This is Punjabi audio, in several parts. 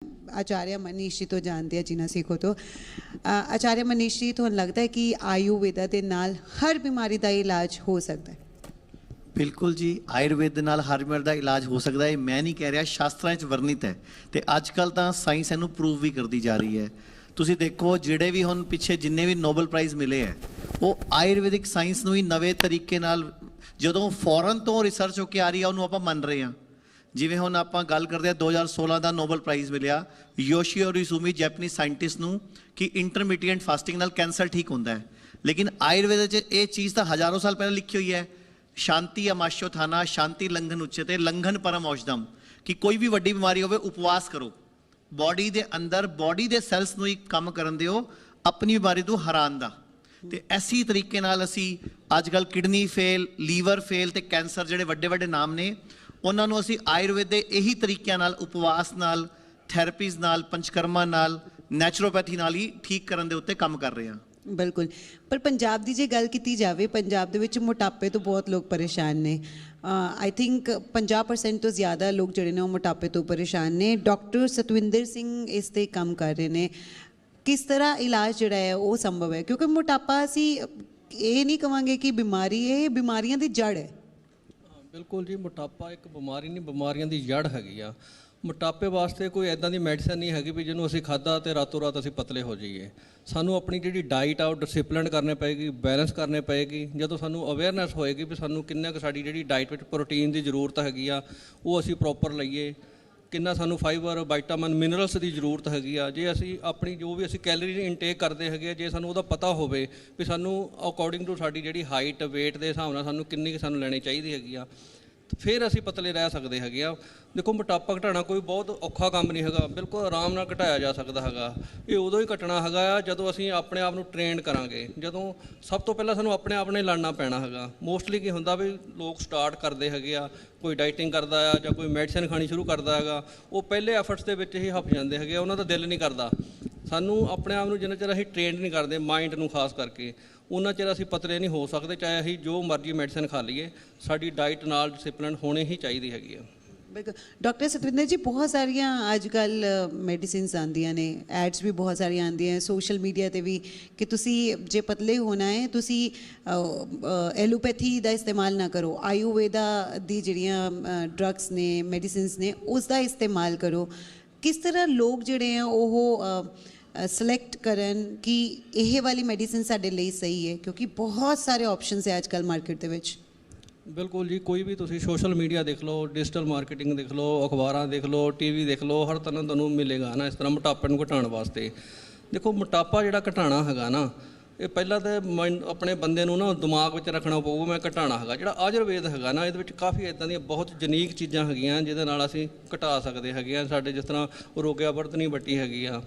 आचार्य मनीष जी तो जानते हैं जिन्ना सिखो तो आचार्य मनीष जी ਤੁਹਾਨੂੰ ਲੱਗਦਾ ਹੈ ਕਿ ਆਯੁर्वेदा ਦੇ ਨਾਲ ਹਰ ਬਿਮਾਰੀ ਦਾ ਇਲਾਜ ਹੋ ਸਕਦਾ ਹੈ? ਬਿਲਕੁਲ ਜੀ, ਆਯੁਰਵੇਦ ਦੇ ਨਾਲ ਹਰ ਬਿਮਾਰੀ ਦਾ ਇਲਾਜ ਹੋ ਸਕਦਾ ਹੈ। ਮੈਂ ਨਹੀਂ ਕਹਿ ਰਿਹਾ, ਸ਼ਾਸਤਰਾਂ 'ਚ ਵਰਣਿਤ ਹੈ ਤੇ ਅੱਜ ਕੱਲ ਤਾਂ ਸਾਇੰਸ ਇਹਨੂੰ ਪ੍ਰੂਵ ਵੀ ਕਰਦੀ ਜਾ ਰਹੀ ਹੈ। ਤੁਸੀਂ ਦੇਖੋ ਜਿਹੜੇ ਵੀ ਹੁਣ ਪਿੱਛੇ ਜਿੰਨੇ ਵੀ ਨੋਬਲ ਪ੍ਰਾਈਜ਼ ਮਿਲੇ ਹੈ ਉਹ ਆਯੁਰਵੈਦਿਕ ਸਾਇੰਸ ਨੂੰ ਹੀ ਨਵੇਂ ਤਰੀਕੇ ਨਾਲ ਜਦੋਂ ਫੋਰਨ ਤੋਂ ਰਿਸਰਚ ਹੋ ਕੇ ਆ ਰਹੀ ਆ ਉਹਨੂੰ ਆਪਾਂ ਮੰਨ ਰਹੇ ਹਾਂ। ਜਿਵੇਂ ਹੁਣ ਆਪਾਂ ਗੱਲ ਕਰਦੇ ਹਾਂ 2016 ਦਾ ਨੋਬਲ ਪ੍ਰਾਈਜ਼ ਮਿਲਿਆ ਯੋਸ਼ੀਓਰੀ ਸੁਮੀ ਜੈਪਨੀਜ਼ ਸਾਇੰਟਿਸਟ ਨੂੰ ਕਿ ਇੰਟਰਮੀਡੀਏਟ ਫਾਸਟਿੰਗ ਨਾਲ ਕੈਂਸਰ ਠੀਕ ਹੁੰਦਾ ਹੈ। ਲੇਕਿਨ ਆਯੁਰਵੇਦ 'ਚ ਇਹ ਚੀਜ਼ ਤਾਂ ਹਜ਼ਾरों ਸਾਲ ਪਹਿਲਾਂ ਲਿਖੀ ਹੋਈ ਹੈ। ਸ਼ਾਂਤੀ ਅਮਾਸ਼ੋਥਾਨਾ ਸ਼ਾਂਤੀ ਲੰਘਨ ਉਚਤੇ ਲੰਘਨ ਪਰਮ ਔਸ਼ਧਮ ਕਿ ਕੋਈ ਵੀ ਵੱਡੀ ਬਿਮਾਰੀ ਹੋਵੇ ਉਪਵਾਸ ਕਰੋ, ਬੋਡੀ ਦੇ ਅੰਦਰ ਬੋਡੀ ਦੇ ਸੈਲਸ ਨੂੰ ਹੀ ਕੰਮ ਕਰਨ ਦਿਓ ਆਪਣੀ ਬਿਮਾਰੀ ਤੋਂ ਹਰਾਉਣ ਦਾ। ਤੇ ਐਸੀ ਤਰੀਕੇ ਨਾਲ ਅਸੀਂ ਅੱਜ ਕੱਲ੍ਹ ਕਿਡਨੀ ਫੇਲ, ਲੀਵਰ ਫੇਲ ਤੇ ਕੈਂਸਰ ਜਿਹੜੇ ਵੱਡੇ ਵੱਡੇ ਨਾਮ ਨੇ ਉਹਨਾਂ ਨੂੰ ਅਸੀਂ ਆਯੁਰਵੇਦ ਦੇ ਇਹੀ ਤਰੀਕਿਆਂ ਨਾਲ ਉਪਵਾਸ ਨਾਲ, ਥੈਰੇਪੀਜ਼ ਨਾਲ, ਪੰਚਕਰਮਾ ਨਾਲ, ਨੈਚੁਰੋਪੈਥੀ ਨਾਲ ਹੀ ਠੀਕ ਕਰਨ ਦੇ ਉੱਤੇ ਕੰਮ ਕਰ ਰਹੇ ਹਾਂ। ਬਿਲਕੁਲ, ਪਰ ਪੰਜਾਬ ਦੀ ਜੇ ਗੱਲ ਕੀਤੀ ਜਾਵੇ, ਪੰਜਾਬ ਦੇ ਵਿੱਚ ਮੋਟਾਪੇ ਤੋਂ ਬਹੁਤ ਲੋਕ ਪਰੇਸ਼ਾਨ ਨੇ। ਆਈ ਥਿੰਕ 50% ਤੋਂ ਜ਼ਿਆਦਾ ਲੋਕ ਜਿਹੜੇ ਨੇ ਉਹ ਮੋਟਾਪੇ ਤੋਂ ਪਰੇਸ਼ਾਨ ਨੇ। ਡਾਕਟਰ ਸਤਵਿੰਦਰ ਸਿੰਘ ਇਸ 'ਤੇ ਕੰਮ ਕਰ ਰਹੇ ਨੇ। ਕਿਸ ਤਰ੍ਹਾਂ ਇਲਾਜ ਜਿਹੜਾ ਹੈ ਉਹ ਸੰਭਵ ਹੈ? ਕਿਉਂਕਿ ਮੋਟਾਪਾ ਅਸੀਂ ਇਹ ਨਹੀਂ ਕਹਾਂਗੇ ਕਿ ਬਿਮਾਰੀ, ਇਹ ਬਿਮਾਰੀਆਂ ਦੀ ਜੜ ਹੈ। ਬਿਲਕੁਲ ਜੀ, ਮੋਟਾਪਾ ਇੱਕ ਬਿਮਾਰੀ ਨਹੀਂ, ਬਿਮਾਰੀਆਂ ਦੀ ਜੜ ਹੈਗੀ ਆ। ਮੋਟਾਪੇ ਵਾਸਤੇ ਕੋਈ ਐਦਾਂ ਦੀ ਮੈਡੀਸਨ ਨਹੀਂ ਹੈਗੀ ਵੀ ਜਿਹਨੂੰ ਅਸੀਂ ਖਾਧਾ ਤੇ ਰਾਤੋਂ ਰਾਤ ਅਸੀਂ ਪਤਲੇ ਹੋ ਜਾਈਏ। ਸਾਨੂੰ ਆਪਣੀ ਜਿਹੜੀ ਡਾਈਟ ਆ ਉਹ ਡਿਸਿਪਲਿਨ ਕਰਨੀ ਪਏਗੀ, ਬੈਲੈਂਸ ਕਰਨੀ ਪਏਗੀ। ਜਦੋਂ ਸਾਨੂੰ ਅਵੇਅਰਨੈਸ ਹੋਏਗੀ ਵੀ ਸਾਨੂੰ ਕਿੰਨਾ ਕੁ ਸਾਡੀ ਜਿਹੜੀ ਡਾਈਟ ਵਿੱਚ ਪ੍ਰੋਟੀਨ ਦੀ ਜ਼ਰੂਰਤ ਹੈਗੀ ਆ ਉਹ ਅਸੀਂ ਪ੍ਰੋਪਰ ਲਈਏ, ਕਿੰਨਾ ਸਾਨੂੰ ਫਾਈਬਰ, ਵਿਟਾਮਿਨ, ਮਿਨਰਲਸ ਦੀ ਜ਼ਰੂਰਤ ਹੈਗੀ ਆ। ਜੇ ਅਸੀਂ ਆਪਣੀ ਜੋ ਵੀ ਅਸੀਂ ਕੈਲਰੀ ਇਨਟੇਕ ਕਰਦੇ ਹੈਗੇ ਆ, ਜੇ ਸਾਨੂੰ ਉਹਦਾ ਪਤਾ ਹੋਵੇ ਵੀ ਸਾਨੂੰ ਅਕੋਰਡਿੰਗ ਟੂ ਸਾਡੀ ਜਿਹੜੀ ਹਾਈਟ, ਵੇਟ ਦੇ ਹਿਸਾਬ ਨਾਲ ਸਾਨੂੰ ਕਿੰਨੀ ਕੁ ਸਾਨੂੰ ਲੈਣੀ ਚਾਹੀਦੀ ਹੈਗੀ ਆ, ਫਿਰ ਅਸੀਂ ਪਤਲੇ ਰਹਿ ਸਕਦੇ ਹੈਗੇ ਆ। ਦੇਖੋ, ਮੋਟਾਪਾ ਘਟਾਉਣਾ ਕੋਈ ਬਹੁਤ ਔਖਾ ਕੰਮ ਨਹੀਂ ਹੈਗਾ, ਬਿਲਕੁਲ ਆਰਾਮ ਨਾਲ ਘਟਾਇਆ ਜਾ ਸਕਦਾ ਹੈਗਾ। ਇਹ ਉਦੋਂ ਹੀ ਘਟਣਾ ਹੈਗਾ ਆ ਜਦੋਂ ਅਸੀਂ ਆਪਣੇ ਆਪ ਨੂੰ ਟ੍ਰੇਨ ਕਰਾਂਗੇ। ਜਦੋਂ ਸਭ ਤੋਂ ਪਹਿਲਾਂ ਸਾਨੂੰ ਆਪਣੇ ਆਪ ਨੇ ਲੜਨਾ ਪੈਣਾ ਹੈਗਾ। ਮੋਸਟਲੀ ਕੀ ਹੁੰਦਾ ਵੀ ਲੋਕ ਸਟਾਰਟ ਕਰਦੇ ਹੈਗੇ ਆ, ਕੋਈ ਡਾਈਟਿੰਗ ਕਰਦਾ ਆ ਜਾਂ ਕੋਈ ਮੈਡੀਸਨ ਖਾਣੀ ਸ਼ੁਰੂ ਕਰਦਾ ਹੈਗਾ, ਉਹ ਪਹਿਲੇ ਐਫਰਟਸ ਦੇ ਵਿੱਚ ਹੀ ਹੱਫ ਜਾਂਦੇ ਹੈਗੇ ਆ, ਉਹਨਾਂ ਦਾ ਦਿਲ ਨਹੀਂ ਕਰਦਾ। ਸਾਨੂੰ ਆਪਣੇ ਆਪ ਨੂੰ ਜਿੰਨਾ ਚਿਰ ਅਸੀਂ ਟ੍ਰੇਨ ਨਹੀਂ ਕਰਦੇ, ਮਾਈਂਡ ਨੂੰ ਖਾਸ ਕਰਕੇ, ਉਹਨਾਂ ਚਿਰ ਅਸੀਂ ਪਤਲੇ ਨਹੀਂ ਹੋ ਸਕਦੇ। ਚਾਹੇ ਅਸੀਂ ਜੋ ਮਰਜ਼ੀ ਮੈਡੀਸਨ ਖਾ ਲਈਏ, ਸਾਡੀ ਡਾਈਟ ਨਾਲ ਡਿਸਿਪਲਿਨ ਹੋਣੀ ਹੀ ਚਾਹੀਦੀ ਹੈਗੀ ਆ। ਬਿਲਕੁਲ ਡਾਕਟਰ ਸਤਵਿੰਦਰ ਜੀ, ਬਹੁਤ ਸਾਰੀਆਂ ਅੱਜ ਕੱਲ੍ਹ ਮੈਡੀਸਿਨਸ ਆਉਂਦੀਆਂ ਨੇ, ਐਡਸ ਵੀ ਬਹੁਤ ਸਾਰੀਆਂ ਆਉਂਦੀਆਂ ਸੋਸ਼ਲ ਮੀਡੀਆ 'ਤੇ ਵੀ ਕਿ ਤੁਸੀਂ ਜੇ ਪਤਲੇ ਹੋਣਾ ਹੈ ਤੁਸੀਂ ਐਲੋਪੈਥੀ ਦਾ ਇਸਤੇਮਾਲ ਨਾ ਕਰੋ, ਆਯੁਰਵੇਦਾ ਦੀ ਜਿਹੜੀਆਂ ਡਰੱਗਸ ਨੇ, ਮੈਡੀਸਿਨਸ ਨੇ, ਉਸ ਦਾ ਇਸਤੇਮਾਲ ਕਰੋ। ਕਿਸ ਤਰ੍ਹਾਂ ਲੋਕ ਜਿਹੜੇ ਆ ਉਹ ਸਿਲੈਕਟ ਕਰਨ ਕਿ ਇਹ ਵਾਲੀ ਮੈਡੀਸਿਨ ਸਾਡੇ ਲਈ ਸਹੀ ਹੈ? ਕਿਉਂਕਿ ਬਹੁਤ ਸਾਰੇ ਆਪਸ਼ਨਸ ਹੈ ਅੱਜ ਕੱਲ੍ਹ ਮਾਰਕੀਟ ਦੇ ਵਿੱਚ। ਬਿਲਕੁਲ ਜੀ, ਕੋਈ ਵੀ ਤੁਸੀਂ ਸੋਸ਼ਲ ਮੀਡੀਆ ਦੇਖ ਲਓ, ਡਿਜੀਟਲ ਮਾਰਕੀਟਿੰਗ ਦੇਖ ਲਓ, ਅਖਬਾਰਾਂ ਦੇਖ ਲਓ, ਟੀਵੀ ਦੇਖ ਲਓ, ਹਰ ਤਰ੍ਹਾਂ ਤੁਹਾਨੂੰ ਮਿਲੇਗਾ ਨਾ ਇਸ ਤਰ੍ਹਾਂ ਮੋਟਾਪੇ ਨੂੰ ਘਟਾਉਣ ਵਾਸਤੇ। ਦੇਖੋ, ਮੋਟਾਪਾ ਜਿਹੜਾ ਘਟਾਉਣਾ ਹੈਗਾ ਨਾ, ਇਹ ਪਹਿਲਾਂ ਤਾਂ ਆਪਣੇ ਬੰਦੇ ਨੂੰ ਨਾ ਦਿਮਾਗ ਵਿੱਚ ਰੱਖਣਾ ਪਊਗਾ ਮੈਂ ਘਟਾਉਣਾ ਹੈਗਾ। ਜਿਹੜਾ ਆਯੁਰਵੇਦ ਹੈਗਾ ਨਾ, ਇਹਦੇ ਵਿੱਚ ਕਾਫੀ ਇੱਦਾਂ ਦੀਆਂ ਬਹੁਤ ਯੂਨੀਕ ਚੀਜ਼ਾਂ ਹੈਗੀਆਂ ਜਿਹਦੇ ਨਾਲ ਅਸੀਂ ਘਟਾ ਸਕਦੇ ਹੈਗੇ ਆ। ਸਾਡੇ ਜਿਸ ਤਰ੍ਹਾਂ ਰੋਗਿਆ ਵਰਤਨੀ ਬੱਟੀ ਹੈਗੀ ਆ,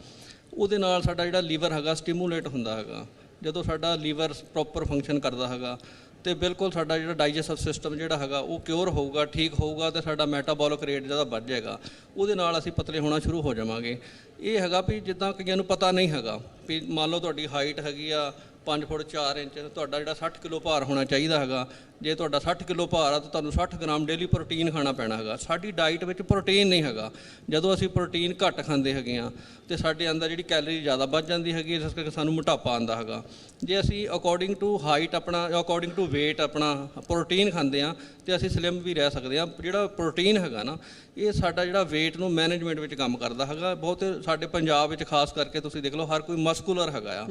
ਉਹਦੇ ਨਾਲ ਸਾਡਾ ਜਿਹੜਾ ਲੀਵਰ ਹੈਗਾ ਸਟੀਮੂਲੇਟ ਹੁੰਦਾ ਹੈਗਾ। ਜਦੋਂ ਸਾਡਾ ਲੀਵਰ ਪ੍ਰੋਪਰ ਫੰਕਸ਼ਨ ਕਰਦਾ ਹੈਗਾ ਤੇ ਬਿਲਕੁਲ ਸਾਡਾ ਜਿਹੜਾ ਡਾਈਜੈਸਟਿਵ ਸਿਸਟਮ ਜਿਹੜਾ ਹੈਗਾ ਉਹ ਕਿਉਰ ਹੋਊਗਾ, ਠੀਕ ਹੋਊਗਾ ਤੇ ਸਾਡਾ ਮੈਟਾਬੋਲਿਕ ਰੇਟ ਜ਼ਿਆਦਾ ਵੱਧ ਜਾਏਗਾ। ਉਹਦੇ ਨਾਲ ਅਸੀਂ ਪਤਲੇ ਹੋਣਾ ਸ਼ੁਰੂ ਹੋ ਜਾਵਾਂਗੇ। ਇਹ ਹੈਗਾ ਵੀ ਜਿੱਦਾਂ ਕਈਆਂ ਨੂੰ ਪਤਾ ਨਹੀਂ ਹੈਗਾ ਵੀ ਮੰਨ ਲਓ ਤੁਹਾਡੀ ਹਾਈਟ ਹੈਗੀ ਆ 5 ਫੁੱਟ 4 ਇੰਚ, ਤੁਹਾਡਾ ਜਿਹੜਾ 60 ਕਿਲੋ ਭਾਰ ਹੋਣਾ ਚਾਹੀਦਾ ਹੈਗਾ। ਜੇ ਤੁਹਾਡਾ 60 ਕਿਲੋ ਭਾਰ ਆ ਤਾਂ ਤੁਹਾਨੂੰ 60 ਗ੍ਰਾਮ ਡੇਲੀ ਪ੍ਰੋਟੀਨ ਖਾਣਾ ਪੈਣਾ ਹੈਗਾ। ਸਾਡੀ ਡਾਈਟ ਵਿੱਚ ਪ੍ਰੋਟੀਨ ਨਹੀਂ ਹੈਗਾ। ਜਦੋਂ ਅਸੀਂ ਪ੍ਰੋਟੀਨ ਘੱਟ ਖਾਂਦੇ ਹੈਗੇ ਆ ਤੇ ਸਾਡੇ ਅੰਦਰ ਜਿਹੜੀ ਕੈਲਰੀ ਜ਼ਿਆਦਾ ਵੱਧ ਜਾਂਦੀ ਹੈਗੀ, ਇਸ ਕਰਕੇ ਸਾਨੂੰ ਮੋਟਾਪਾ ਆਉਂਦਾ ਹੈਗਾ। ਜੇ ਅਸੀਂ ਅਕੋਰਡਿੰਗ ਟੂ ਹਾਈਟ ਆਪਣਾ, ਅਕੋਰਡਿੰਗ ਟੂ ਵੇਟ ਆਪਣਾ ਪ੍ਰੋਟੀਨ ਖਾਂਦੇ ਆ ਤੇ ਅਸੀਂ ਸਲਿਮ ਵੀ ਰਹਿ ਸਕਦੇ ਆ। ਜਿਹੜਾ ਪ੍ਰੋਟੀਨ ਹੈਗਾ ਨਾ, ਇਹ ਸਾਡਾ ਜਿਹੜਾ ਵੇਟ ਨੂੰ ਮੈਨੇਜਮੈਂਟ ਵਿੱਚ ਕੰਮ ਕਰਦਾ ਹੈਗਾ। ਬਹੁਤ ਸਾਡੇ ਪੰਜਾਬ ਵਿੱਚ ਖਾਸ ਕਰਕੇ ਤੁਸੀਂ ਦੇਖ ਲਓ ਹਰ ਕੋਈ ਮਸਕੂਲਰ ਹੈਗਾ ਆ,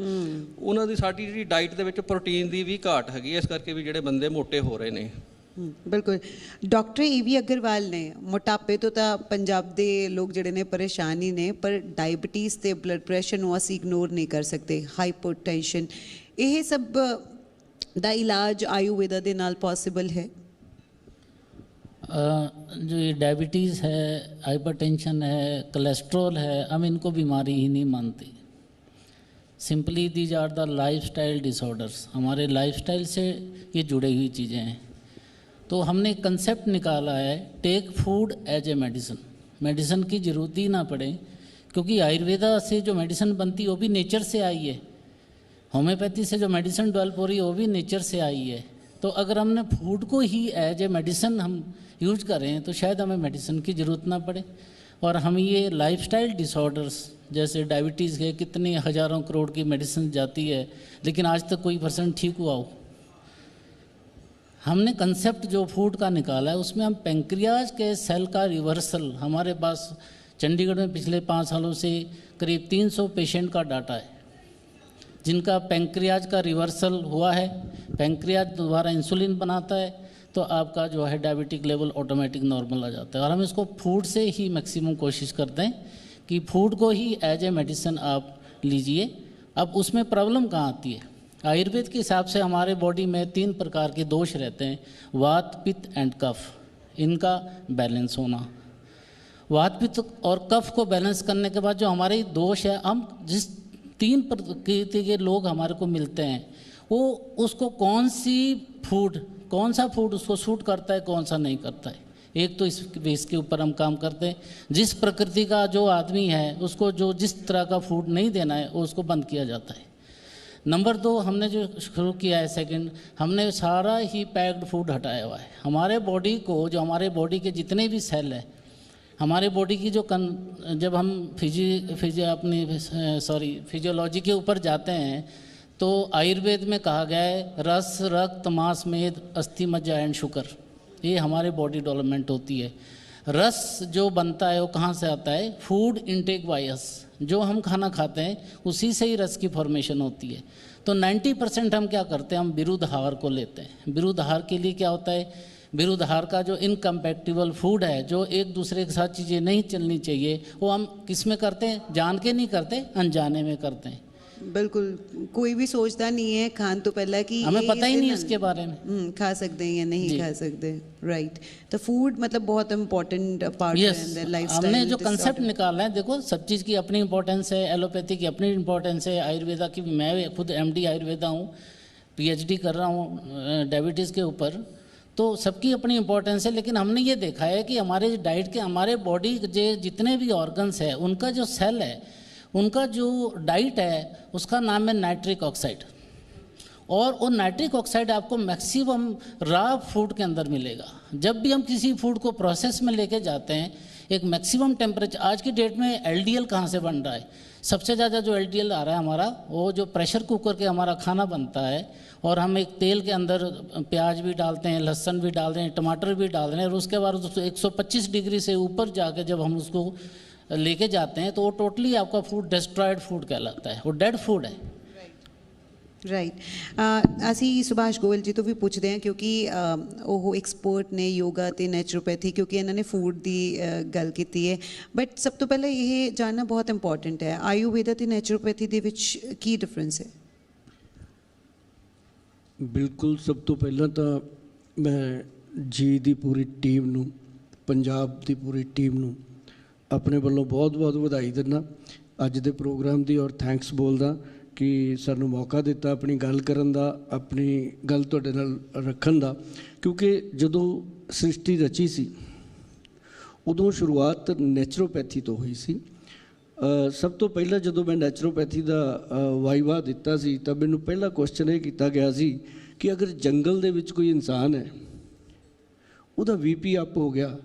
ਉਹਨਾਂ ਦੀ ਸਾਡੀ ਜਿਹੜੀ ਡਾਈਟ ਦੇ ਵਿੱਚ ਪ੍ਰੋਟੀਨ ਦੀ ਵੀ ਘਾਟ ਹੈਗੀ, ਇਸ ਕਰਕੇ ਵੀ ਜਿਹੜੇ ਬੰਦੇ ਮੋਟੇ ਹੋ ਰਹੇ ਨੇ। ਬਿਲਕੁਲ। ਡਾਕਟਰ ਈਵੀ ਅਗਰਵਾਲ ਨੇ, ਮੋਟਾਪੇ ਤੋਂ ਤਾਂ ਪੰਜਾਬ ਦੇ ਲੋਕ ਜਿਹੜੇ ਨੇ ਪਰੇਸ਼ਾਨ ਹੀ ਨੇ, ਪਰ ਡਾਇਬਟੀਜ਼ ਤੇ ਬਲੱਡ ਪ੍ਰੈਸ਼ਰ ਨੂੰ ਅਸੀਂ ਇਗਨੋਰ ਨਹੀਂ ਕਰ ਸਕਦੇ, ਹਾਈਪਰਟੈਂਸ਼ਨ, ਇਹ ਸਭ ਦਾ ਇਲਾਜ आयुर्वेदा ਦੇ ਨਾਲ पॉसिबल है? जो ये डायबिटीज़ है, हाइपरटेंशन है, कोलेस्ट्रॉल है, हम इनको बीमारी ही नहीं मानते। Simply these are the lifestyle disorders. हमारे लाइफस्टाइल से ये जुड़ी हुई चीज़ें हैं। तो हमने एक कंसेप्ट निकाला है, take food as a medicine. Medicine की ज़रूरत ही ना पड़े, क्योंकि आयुर्वेदा से जो मेडिसिन बनती है वो भी नेचर से आई है। होम्योपैथी से जो मेडिसिन डेवलप हो रही है वो भी नेचर से आई है। तो अगर हमने फूड को ही एज ए मेडिसिन हम यूज करें तो शायद हमें मेडिसिन की ज़रूरत ना पड़े। और हम ये लाइफस्टाइल डिसऑर्डर्स जैसे डायबिटीज़ है, कितनी हज़ारों करोड़ की मेडिसिन जाती है लेकिन आज तक कोई पर्सन ठीक हुआ हो। हमने कंसेप्ट जो फूड का निकाला है उसमें हम पेंक्रियाज के सेल का रिवर्सल, हमारे पास चंडीगढ़ में पिछले 5 सालों से करीब 300 पेशेंट का डाटा है जिनका पेंक्रियाज का रिवर्सल हुआ है। पेंक्रियाज दोबारा इंसुलिन बनाता है तो आपका जो है डायबिटिक लेवल ऑटोमेटिक नॉर्मल आ जाता है। और हम इसको फूड से ही मैक्सिमम कोशिश करते हैं कि फूड को ही एज ए मेडिसिन आप लीजिए। अब उसमें प्रॉब्लम कहाँ आती है? आयुर्वेद के हिसाब से हमारे बॉडी में 3 प्रकार के दोष रहते हैं, वात, पित्त एंड कफ। इनका बैलेंस होना, वात, पित्त और कफ को बैलेंस करने के बाद जो हमारे दोष है, हम जिस 3 प्रकृति के लोग हमारे को मिलते हैं वो उसको कौन सा फूड उसको सूट करता है, कौन सा नहीं करता है। एक तो इसके ऊपर हम काम करते हैं। जिस प्रकृति का जो आदमी है उसको जो जिस तरह का फूड नहीं देना है वो उसको बंद किया जाता है। नंबर 2 हमने जो शुरू किया है, सेकंड, हमने सारा ही पैक्ड फूड हटाया हुआ है। हमारे बॉडी को, जो हमारे बॉडी के जितने भी सेल हैं, हमारे बॉडी की जो जब हम फिजियोलॉजी के ऊपर जाते हैं तो आयुर्वेद में कहा गया है रस, रक्त, मांस, मेद, अस्थि, मज्जा एंड शुगर, ये हमारे बॉडी डेवलपमेंट होती है। रस जो बनता है वो कहाँ से आता है? फूड इनटेक बायस, जो हम खाना खाते हैं उसी से ही रस की फॉर्मेशन होती है। तो 90% हम क्या करते हैं, हम विरुद्ध आहार को लेते हैं। विरुद्ध आहार के लिए क्या होता है? विरुद्ध आहार का जो इनकम्पैटिबल फूड है, जो एक दूसरे के साथ चीज़ें नहीं चलनी चाहिए, वो हम किस में करते हैं? जान के नहीं करते, अनजाने में करते हैं। बिल्कुल, कोई भी सोचता नहीं है खान तो पहला कि हमें पता ही नहीं इसके बारे में खा सकते हैं या नहीं खा सकते। राइट, तो फूड मतलब बहुत इम्पोर्टेंट पार्ट है लाइफस्टाइल। हमने जो कंसेप्ट निकाला है, देखो सब चीज़ की अपनी इंपॉर्टेंस है, एलोपैथी की अपनी इंपॉर्टेंस है, आयुर्वेदा की, मैं खुद MD आयुर्वेदा हूँ, PhD कर रहा हूँ डायबिटीज़ के ऊपर, तो सबकी अपनी इंपॉर्टेंस है। लेकिन हमने ये देखा है कि हमारे डाइट के, हमारे बॉडी के जितने भी ऑर्गन्स है, उनका जो सेल है, उनका जो डाइट है उसका नाम है नाइट्रिक ऑक्साइड। और वो नाइट्रिक ऑक्साइड आपको मैक्सिमम रॉ फूड के अंदर मिलेगा। जब भी हम किसी फूड को प्रोसेस में लेके जाते हैं, एक मैक्सिमम टेम्परेचर, आज की डेट में LDL कहाँ से बन रहा है? सबसे ज़्यादा जो LDL आ रहा है हमारा, वो जो प्रेशर कुकर के हमारा खाना बनता है और हम एक तेल के अंदर प्याज भी डालते हैं, लहसुन भी डाल रहे हैं, टमाटर भी डाल रहे हैं, और उसके बाद उसको 125 डिग्री से ऊपर जाके जब हम उसको लेके जाते हैं तो वो टोटली आपका फूड डिस्ट्रॉयड फूड कहलाता है, वो डेड फूड है। ਰਾਈਟ, ਅਸੀਂ ਸੁਭਾਸ਼ ਗੋਇਲ ਜੀ ਤੋਂ ਵੀ ਪੁੱਛਦੇ ਹਾਂ ਕਿਉਂਕਿ ਉਹ ਐਕਸਪਰਟ ਨੇ ਯੋਗਾ ਤੇ ਨੈਚੁਰੋਪੈਥੀ, ਕਿਉਂਕਿ ਇਹਨਾਂ ਨੇ ਫੂਡ ਦੀ ਗੱਲ ਕੀਤੀ ਹੈ। ਬਟ ਸਭ ਤੋਂ ਪਹਿਲਾਂ ਇਹ ਜਾਣਨਾ ਬਹੁਤ ਇੰਪੋਰਟੈਂਟ ਹੈ, ਆਯੁਰਵੇਦਾ ਤੇ ਨੈਚੁਰੋਪੈਥੀ ਦੇ ਵਿੱਚ ਕੀ ਡਿਫਰੈਂਸ ਹੈ? ਬਿਲਕੁਲ, ਸਭ ਤੋਂ ਪਹਿਲਾਂ ਤਾਂ ਮੈਂ ਜੀ ਦੀ ਪੂਰੀ ਟੀਮ ਨੂੰ, ਪੰਜਾਬ ਦੀ ਪੂਰੀ ਟੀਮ ਨੂੰ ਆਪਣੇ ਵੱਲੋਂ ਬਹੁਤ-ਬਹੁਤ ਵਧਾਈ ਦਿੰਦਾ ਅੱਜ ਦੇ ਪ੍ਰੋਗਰਾਮ ਦੀ, ਔਰ ਥੈਂਕਸ ਬੋਲਦਾ ਕਿ ਸਾਨੂੰ ਮੌਕਾ ਦਿੱਤਾ ਆਪਣੀ ਗੱਲ ਕਰਨ ਦਾ, ਆਪਣੀ ਗੱਲ ਤੁਹਾਡੇ ਨਾਲ ਰੱਖਣ ਦਾ। ਕਿਉਂਕਿ ਜਦੋਂ ਸ੍ਰਿਸ਼ਟੀ ਰਚੀ ਸੀ ਉਦੋਂ ਸ਼ੁਰੂਆਤ ਨੈਚੁਰੋਪੈਥੀ ਤੋਂ ਹੋਈ ਸੀ। ਸਭ ਤੋਂ ਪਹਿਲਾਂ ਜਦੋਂ ਮੈਂ ਨੈਚੁਰੋਪੈਥੀ ਦਾ ਵਾਈਵਾ ਦਿੱਤਾ ਸੀ ਤਾਂ ਮੈਨੂੰ ਪਹਿਲਾ ਕੁਐਸਚਨ ਇਹ ਕੀਤਾ ਗਿਆ ਸੀ ਕਿ ਅਗਰ ਜੰਗਲ ਦੇ ਵਿੱਚ ਕੋਈ ਇਨਸਾਨ ਹੈ, ਉਹਦਾ BP ਅਪ ਹੋ ਗਿਆ,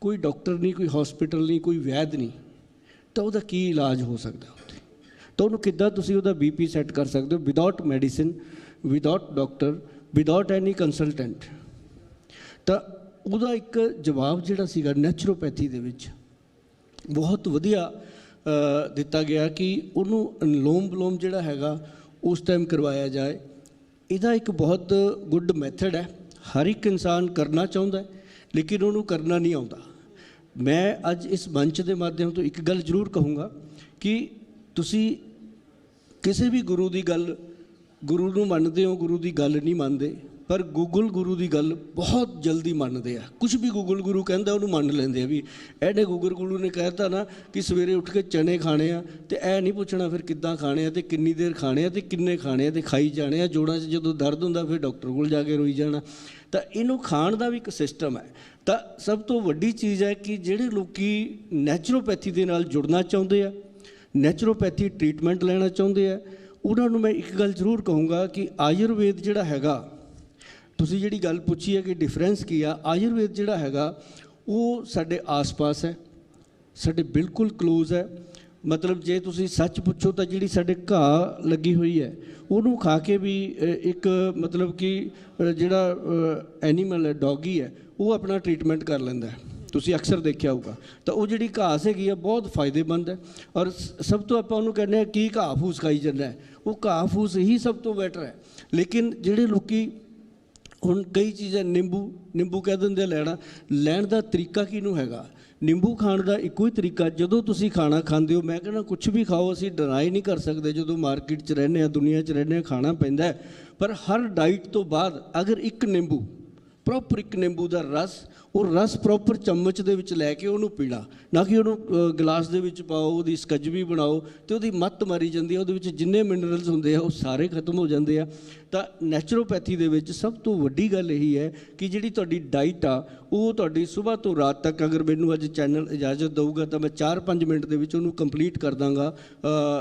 ਕੋਈ ਡਾਕਟਰ ਨਹੀਂ, ਕੋਈ ਹਸਪੀਟਲ ਨਹੀਂ, ਕੋਈ ਵੈਦ ਨਹੀਂ, ਤਾਂ ਉਹਦਾ ਕੀ ਇਲਾਜ ਹੋ ਸਕਦਾ ਉੱਥੇ? ਤਾਂ ਉਹਨੂੰ ਕਿੱਦਾਂ ਤੁਸੀਂ ਉਹਦਾ BP ਸੈੱਟ ਕਰ ਸਕਦੇ ਹੋ without medicine, without doctor, without any consultant? ਤਾਂ ਉਹਦਾ ਇੱਕ ਜਵਾਬ ਜਿਹੜਾ ਸੀਗਾ ਨੈਚੁਰੋਪੈਥੀ ਦੇ ਵਿੱਚ ਬਹੁਤ ਵਧੀਆ ਦਿੱਤਾ ਗਿਆ ਕਿ ਉਹਨੂੰ ਅਨੁਲੋਮ ਵਿਲੋਮ ਜਿਹੜਾ ਹੈਗਾ ਉਸ ਟਾਈਮ ਕਰਵਾਇਆ ਜਾਏ। ਇਹਦਾ ਇੱਕ ਬਹੁਤ ਗੁੱਡ ਮੈਥਡ ਹੈ, ਹਰ ਇੱਕ ਇਨਸਾਨ ਕਰਨਾ ਚਾਹੁੰਦਾ ਹੈ ਲੇਕਿਨ ਉਹਨੂੰ ਕਰਨਾ ਨਹੀਂ ਆਉਂਦਾ। ਮੈਂ ਅੱਜ ਇਸ ਮੰਚ ਦੇ ਮਾਧਿਅਮ ਤੋਂ ਇੱਕ ਗੱਲ ਜ਼ਰੂਰ ਕਹੂੰਗਾ ਕਿ ਤੁਸੀਂ ਕਿਸੇ ਵੀ ਗੁਰੂ ਦੀ ਗੱਲ, ਗੁਰੂ ਨੂੰ ਮੰਨਦੇ ਹੋ, ਗੁਰੂ ਦੀ ਗੱਲ ਨਹੀਂ ਮੰਨਦੇ, ਪਰ ਗੂਗਲ ਗੁਰੂ ਦੀ ਗੱਲ ਬਹੁਤ ਜਲਦੀ ਮੰਨਦੇ ਆ। ਕੁਝ ਵੀ ਗੂਗਲ ਗੁਰੂ ਕਹਿੰਦਾ ਉਹਨੂੰ ਮੰਨ ਲੈਂਦੇ ਆ ਵੀ ਇਹਨੇ ਗੂਗਲ ਗੁਰੂ ਨੇ ਕਹਿ ਦਿੱਤਾ ਨਾ ਕਿ ਸਵੇਰੇ ਉੱਠ ਕੇ ਚਨੇ ਖਾਣੇ ਆ, ਤੇ ਇਹ ਨਹੀਂ ਪੁੱਛਣਾ ਫਿਰ ਕਿੱਦਾਂ ਖਾਣੇ ਆ ਅਤੇ ਕਿੰਨੀ ਦੇਰ ਖਾਣੇ ਆ ਅਤੇ ਕਿੰਨੇ ਖਾਣੇ ਆ, ਅਤੇ ਖਾਈ ਜਾਣੇ ਆ। ਜੋੜਾਂ 'ਚ ਜਦੋਂ ਦਰਦ ਹੁੰਦਾ ਫਿਰ ਡਾਕਟਰ ਕੋਲ ਜਾ ਕੇ ਰੋਈ ਜਾਣਾ। ਤਾਂ ਇਹਨੂੰ ਖਾਣ ਦਾ ਵੀ ਇੱਕ ਸਿਸਟਮ ਹੈ। ਤਾਂ ਸਭ ਤੋਂ ਵੱਡੀ ਚੀਜ਼ ਹੈ ਕਿ ਜਿਹੜੇ ਲੋਕ ਨੈਚੁਰੋਪੈਥੀ ਦੇ ਨਾਲ ਜੁੜਨਾ ਚਾਹੁੰਦੇ ਆ, ਨੈਚੁਰੋਪੈਥੀ ਟਰੀਟਮੈਂਟ ਲੈਣਾ ਚਾਹੁੰਦੇ ਆ, ਉਹਨਾਂ ਨੂੰ ਮੈਂ ਇੱਕ ਗੱਲ ਜ਼ਰੂਰ ਕਹੂੰਗਾ ਕਿ ਆਯੁਰਵੇਦ ਜਿਹੜਾ ਹੈਗਾ, ਤੁਸੀਂ ਜਿਹੜੀ ਗੱਲ ਪੁੱਛੀ ਹੈ ਕਿ ਡਿਫਰੈਂਸ ਕੀ ਆ, ਆਯੁਰਵੇਦ ਜਿਹੜਾ ਹੈਗਾ ਉਹ ਸਾਡੇ ਆਸ-ਪਾਸ ਹੈ, ਸਾਡੇ ਬਿਲਕੁਲ ਕਲੋਜ਼ ਹੈ। ਮਤਲਬ ਜੇ ਤੁਸੀਂ ਸੱਚ ਪੁੱਛੋ ਤਾਂ ਜਿਹੜੀ ਸਾਡੇ ਘਾਹ ਲੱਗੀ ਹੋਈ ਹੈ ਉਹਨੂੰ ਖਾ ਕੇ ਵੀ ਇੱਕ ਮਤਲਬ ਕਿ ਜਿਹੜਾ ਐਨੀਮਲ ਹੈ, ਡੌਗੀ ਹੈ, ਉਹ ਆਪਣਾ ਟ੍ਰੀਟਮੈਂਟ ਕਰ ਲੈਂਦਾ ਹੈ। ਤੁਸੀਂ ਅਕਸਰ ਦੇਖਿਆ ਹੋਊਗਾ। ਤਾਂ ਉਹ ਜਿਹੜੀ ਘਾਸ ਹੈਗੀ ਆ ਬਹੁਤ ਫਾਇਦੇਮੰਦ ਹੈ। ਔਰ ਸਭ ਤੋਂ ਆਪਾਂ ਉਹਨੂੰ ਕਹਿੰਦੇ ਹਾਂ ਕੀ ਘਾਹ ਫੂਸ ਖਾਈ ਜਾਂਦਾ ਹੈ, ਉਹ ਘਾਹ ਫੂਸ ਹੀ ਸਭ ਤੋਂ ਬੈਟਰ ਹੈ। ਲੇਕਿਨ ਜਿਹੜੇ ਲੋਕੀ ਹੁਣ ਕਈ ਚੀਜ਼ਾਂ ਨਿੰਬੂ ਕਹਿ ਦਿੰਦੇ ਆ, ਲੈਣ ਦਾ ਤਰੀਕਾ ਕਿਹਨੂੰ ਹੈਗਾ? ਨਿੰਬੂ ਖਾਣ ਦਾ ਇੱਕੋ ਹੀ ਤਰੀਕਾ, ਜਦੋਂ ਤੁਸੀਂ ਖਾਣਾ ਖਾਂਦੇ ਹੋ, ਮੈਂ ਕਹਿੰਦਾ ਕੁਛ ਵੀ ਖਾਓ, ਅਸੀਂ ਡਿਨਾਈ ਨਹੀਂ ਕਰ ਸਕਦੇ, ਜਦੋਂ ਮਾਰਕੀਟ 'ਚ ਰਹਿੰਦੇ ਹਾਂ, ਦੁਨੀਆ 'ਚ ਰਹਿੰਦੇ ਹਾਂ, ਖਾਣਾ ਪੈਂਦਾ ਹੈ। ਪਰ ਹਰ ਡਾਈਟ ਤੋਂ ਬਾਅਦ ਅਗਰ ਇੱਕ ਨਿੰਬੂ, ਪ੍ਰੋਪਰ ਇੱਕ ਨਿੰਬੂ ਦਾ ਰਸ, ਉਹ ਰਸ ਪ੍ਰੋਪਰ ਚਮਚ ਦੇ ਵਿੱਚ ਲੈ ਕੇ ਉਹਨੂੰ ਪੀਣਾ, ਨਾ ਕਿ ਉਹਨੂੰ ਗਲਾਸ ਦੇ ਵਿੱਚ ਪਾਓ, ਉਹਦੀ ਸਕੰਜਵੀ ਬਣਾਓ ਅਤੇ ਉਹਦੀ ਮੱਤ ਮਾਰੀ ਜਾਂਦੀ ਹੈ, ਉਹਦੇ ਵਿੱਚ ਜਿੰਨੇ ਮਿਨਰਲਸ ਹੁੰਦੇ ਆ ਉਹ ਸਾਰੇ ਖਤਮ ਹੋ ਜਾਂਦੇ ਆ। ਤਾਂ ਨੈਚੁਰੋਪੈਥੀ ਦੇ ਵਿੱਚ ਸਭ ਤੋਂ ਵੱਡੀ ਗੱਲ ਇਹੀ ਹੈ ਕਿ ਜਿਹੜੀ ਤੁਹਾਡੀ ਡਾਈਟ ਆ ਉਹ ਤੁਹਾਡੀ ਸਵੇਰ ਤੋਂ ਰਾਤ ਤੱਕ, ਅਗਰ ਮੈਨੂੰ ਅੱਜ ਚੈਨਲ ਇਜਾਜ਼ਤ ਦਊਗਾ ਤਾਂ ਮੈਂ 4-5 ਮਿੰਟ ਦੇ ਵਿੱਚ ਉਹਨੂੰ ਕੰਪਲੀਟ ਕਰ ਦਾਂਗਾ।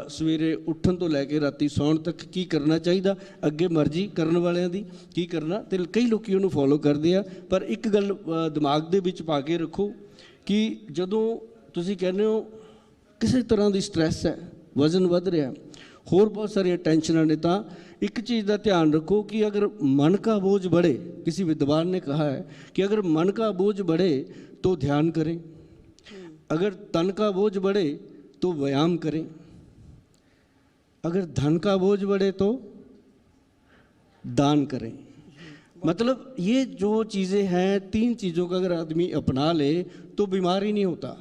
ਸਵੇਰੇ ਉੱਠਣ ਤੋਂ ਲੈ ਕੇ ਰਾਤੀ ਸੌਣ ਤੱਕ ਕੀ ਕਰਨਾ ਚਾਹੀਦਾ, ਅੱਗੇ ਮਰਜ਼ੀ ਕਰਨ ਵਾਲਿਆਂ ਦੀ ਕੀ ਕਰਨਾ, ਅਤੇ ਕਈ ਲੋਕ ਉਹਨੂੰ ਫੋਲੋ ਕਰਦੇ ਆ। ਪਰ ਇੱਕ ਗੱਲ ਦਿਮਾਗ ਦੇ ਵਿੱਚ ਪਾ ਕੇ ਰੱਖੋ ਕਿ ਜਦੋਂ ਤੁਸੀਂ ਕਹਿੰਦੇ ਹੋ ਕਿਸੇ ਤਰ੍ਹਾਂ ਦੀ ਸਟ੍ਰੈਸ ਹੈ, ਵਜ਼ਨ ਵੱਧ ਰਿਹਾ, ਹੋਰ ਬਹੁਤ ਸਾਰੀਆਂ ਟੈਨਸ਼ਨਾਂ ਨੇ, ਤਾਂ एक चीज़ का ध्यान रखो कि अगर मन का बोझ बढ़े, किसी विद्वान ने कहा है कि अगर मन का बोझ बढ़े तो ध्यान करें, अगर तन का बोझ बढ़े तो व्यायाम करें, अगर धन का बोझ बढ़े तो दान करें। मतलब ये जो चीज़ें हैं, 3 चीज़ों का अगर आदमी अपना ले तो बीमार ही नहीं होता।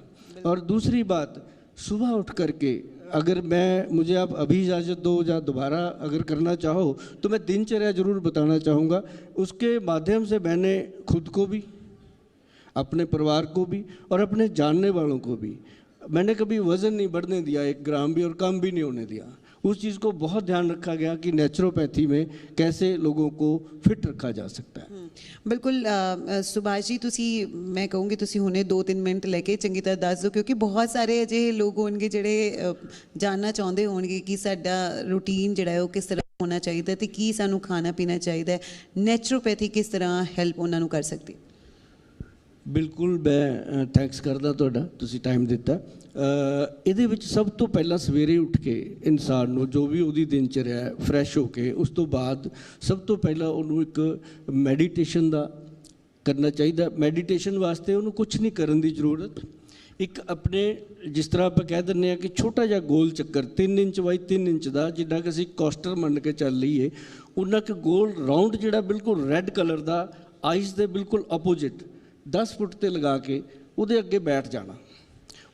और दूसरी बात, सुबह उठ करके अगर मुझे आप अभी इजाज़त दो या दोबारा अगर करना चाहो तो मैं दिनचर्या ज़रूर बताना चाहूँगा। उसके माध्यम से मैंने खुद को भी, अपने परिवार को भी और अपने जानने वालों को भी, मैंने कभी वज़न नहीं बढ़ने दिया 1 ग्राम भी, और कम भी नहीं होने दिया। उस चीज़ को बहुत ध्यान रखा गया कि नेचुरोपैथी में कैसे लोगों को फिट रखा जा सकता है। बिल्कुल सुभाष जी, तुसी मैं कहूँगी तुसी हुणे 2-3 मिनट लेके चंगी तरह दस दो, क्योंकि बहुत सारे अजिहे लोग होणगे जिहड़े जानना चाहुंदे होणगे कि साडा रूटीन जिहड़ा है वो किस तरह होना चाहिए ते की सानू खाना पीना चाहिए, नैचुरोपैथी किस तरह हैल्प उन्हां नू कर सकदी? बिल्कुल, मैं थैंक्स करदा तुहाडा, तुसीं टाइम दिता। ਇਹਦੇ ਵਿੱਚ ਸਭ ਤੋਂ ਪਹਿਲਾਂ ਸਵੇਰੇ ਉੱਠ ਕੇ ਇਨਸਾਨ ਨੂੰ ਜੋ ਵੀ ਉਹਦੀ ਦਿਨਚਰਿਆ ਹੈ, ਫਰੈਸ਼ ਹੋ ਕੇ ਉਸ ਤੋਂ ਬਾਅਦ ਸਭ ਤੋਂ ਪਹਿਲਾਂ ਉਹਨੂੰ ਇੱਕ ਮੈਡੀਟੇਸ਼ਨ ਦਾ ਕਰਨਾ ਚਾਹੀਦਾ। ਮੈਡੀਟੇਸ਼ਨ ਵਾਸਤੇ ਉਹਨੂੰ ਕੁਝ ਨਹੀਂ ਕਰਨ ਦੀ ਜ਼ਰੂਰਤ, ਇੱਕ ਆਪਣੇ ਜਿਸ ਤਰ੍ਹਾਂ ਆਪਾਂ ਕਹਿ ਦਿੰਦੇ ਹਾਂ ਕਿ ਛੋਟਾ ਜਿਹਾ ਗੋਲ ਚੱਕਰ 3 ਇੰਚ ਬਾਈ 3 ਇੰਚ ਦਾ, ਜਿੱਦਾਂ ਕਿ ਅਸੀਂ ਕੋਸਟਰ ਮੰਨ ਕੇ ਚੱਲ ਲਈਏ, ਉਹਨਾਂ ਕੁ ਗੋਲ ਰਾਊਂਡ ਜਿਹੜਾ ਬਿਲਕੁਲ ਰੈੱਡ ਕਲਰ ਦਾ, ਆਈਸ ਦੇ ਬਿਲਕੁਲ ਆਪੋਜਿਟ 10 ਫੁੱਟ 'ਤੇ ਲਗਾ ਕੇ ਉਹਦੇ ਅੱਗੇ ਬੈਠ ਜਾਣਾ,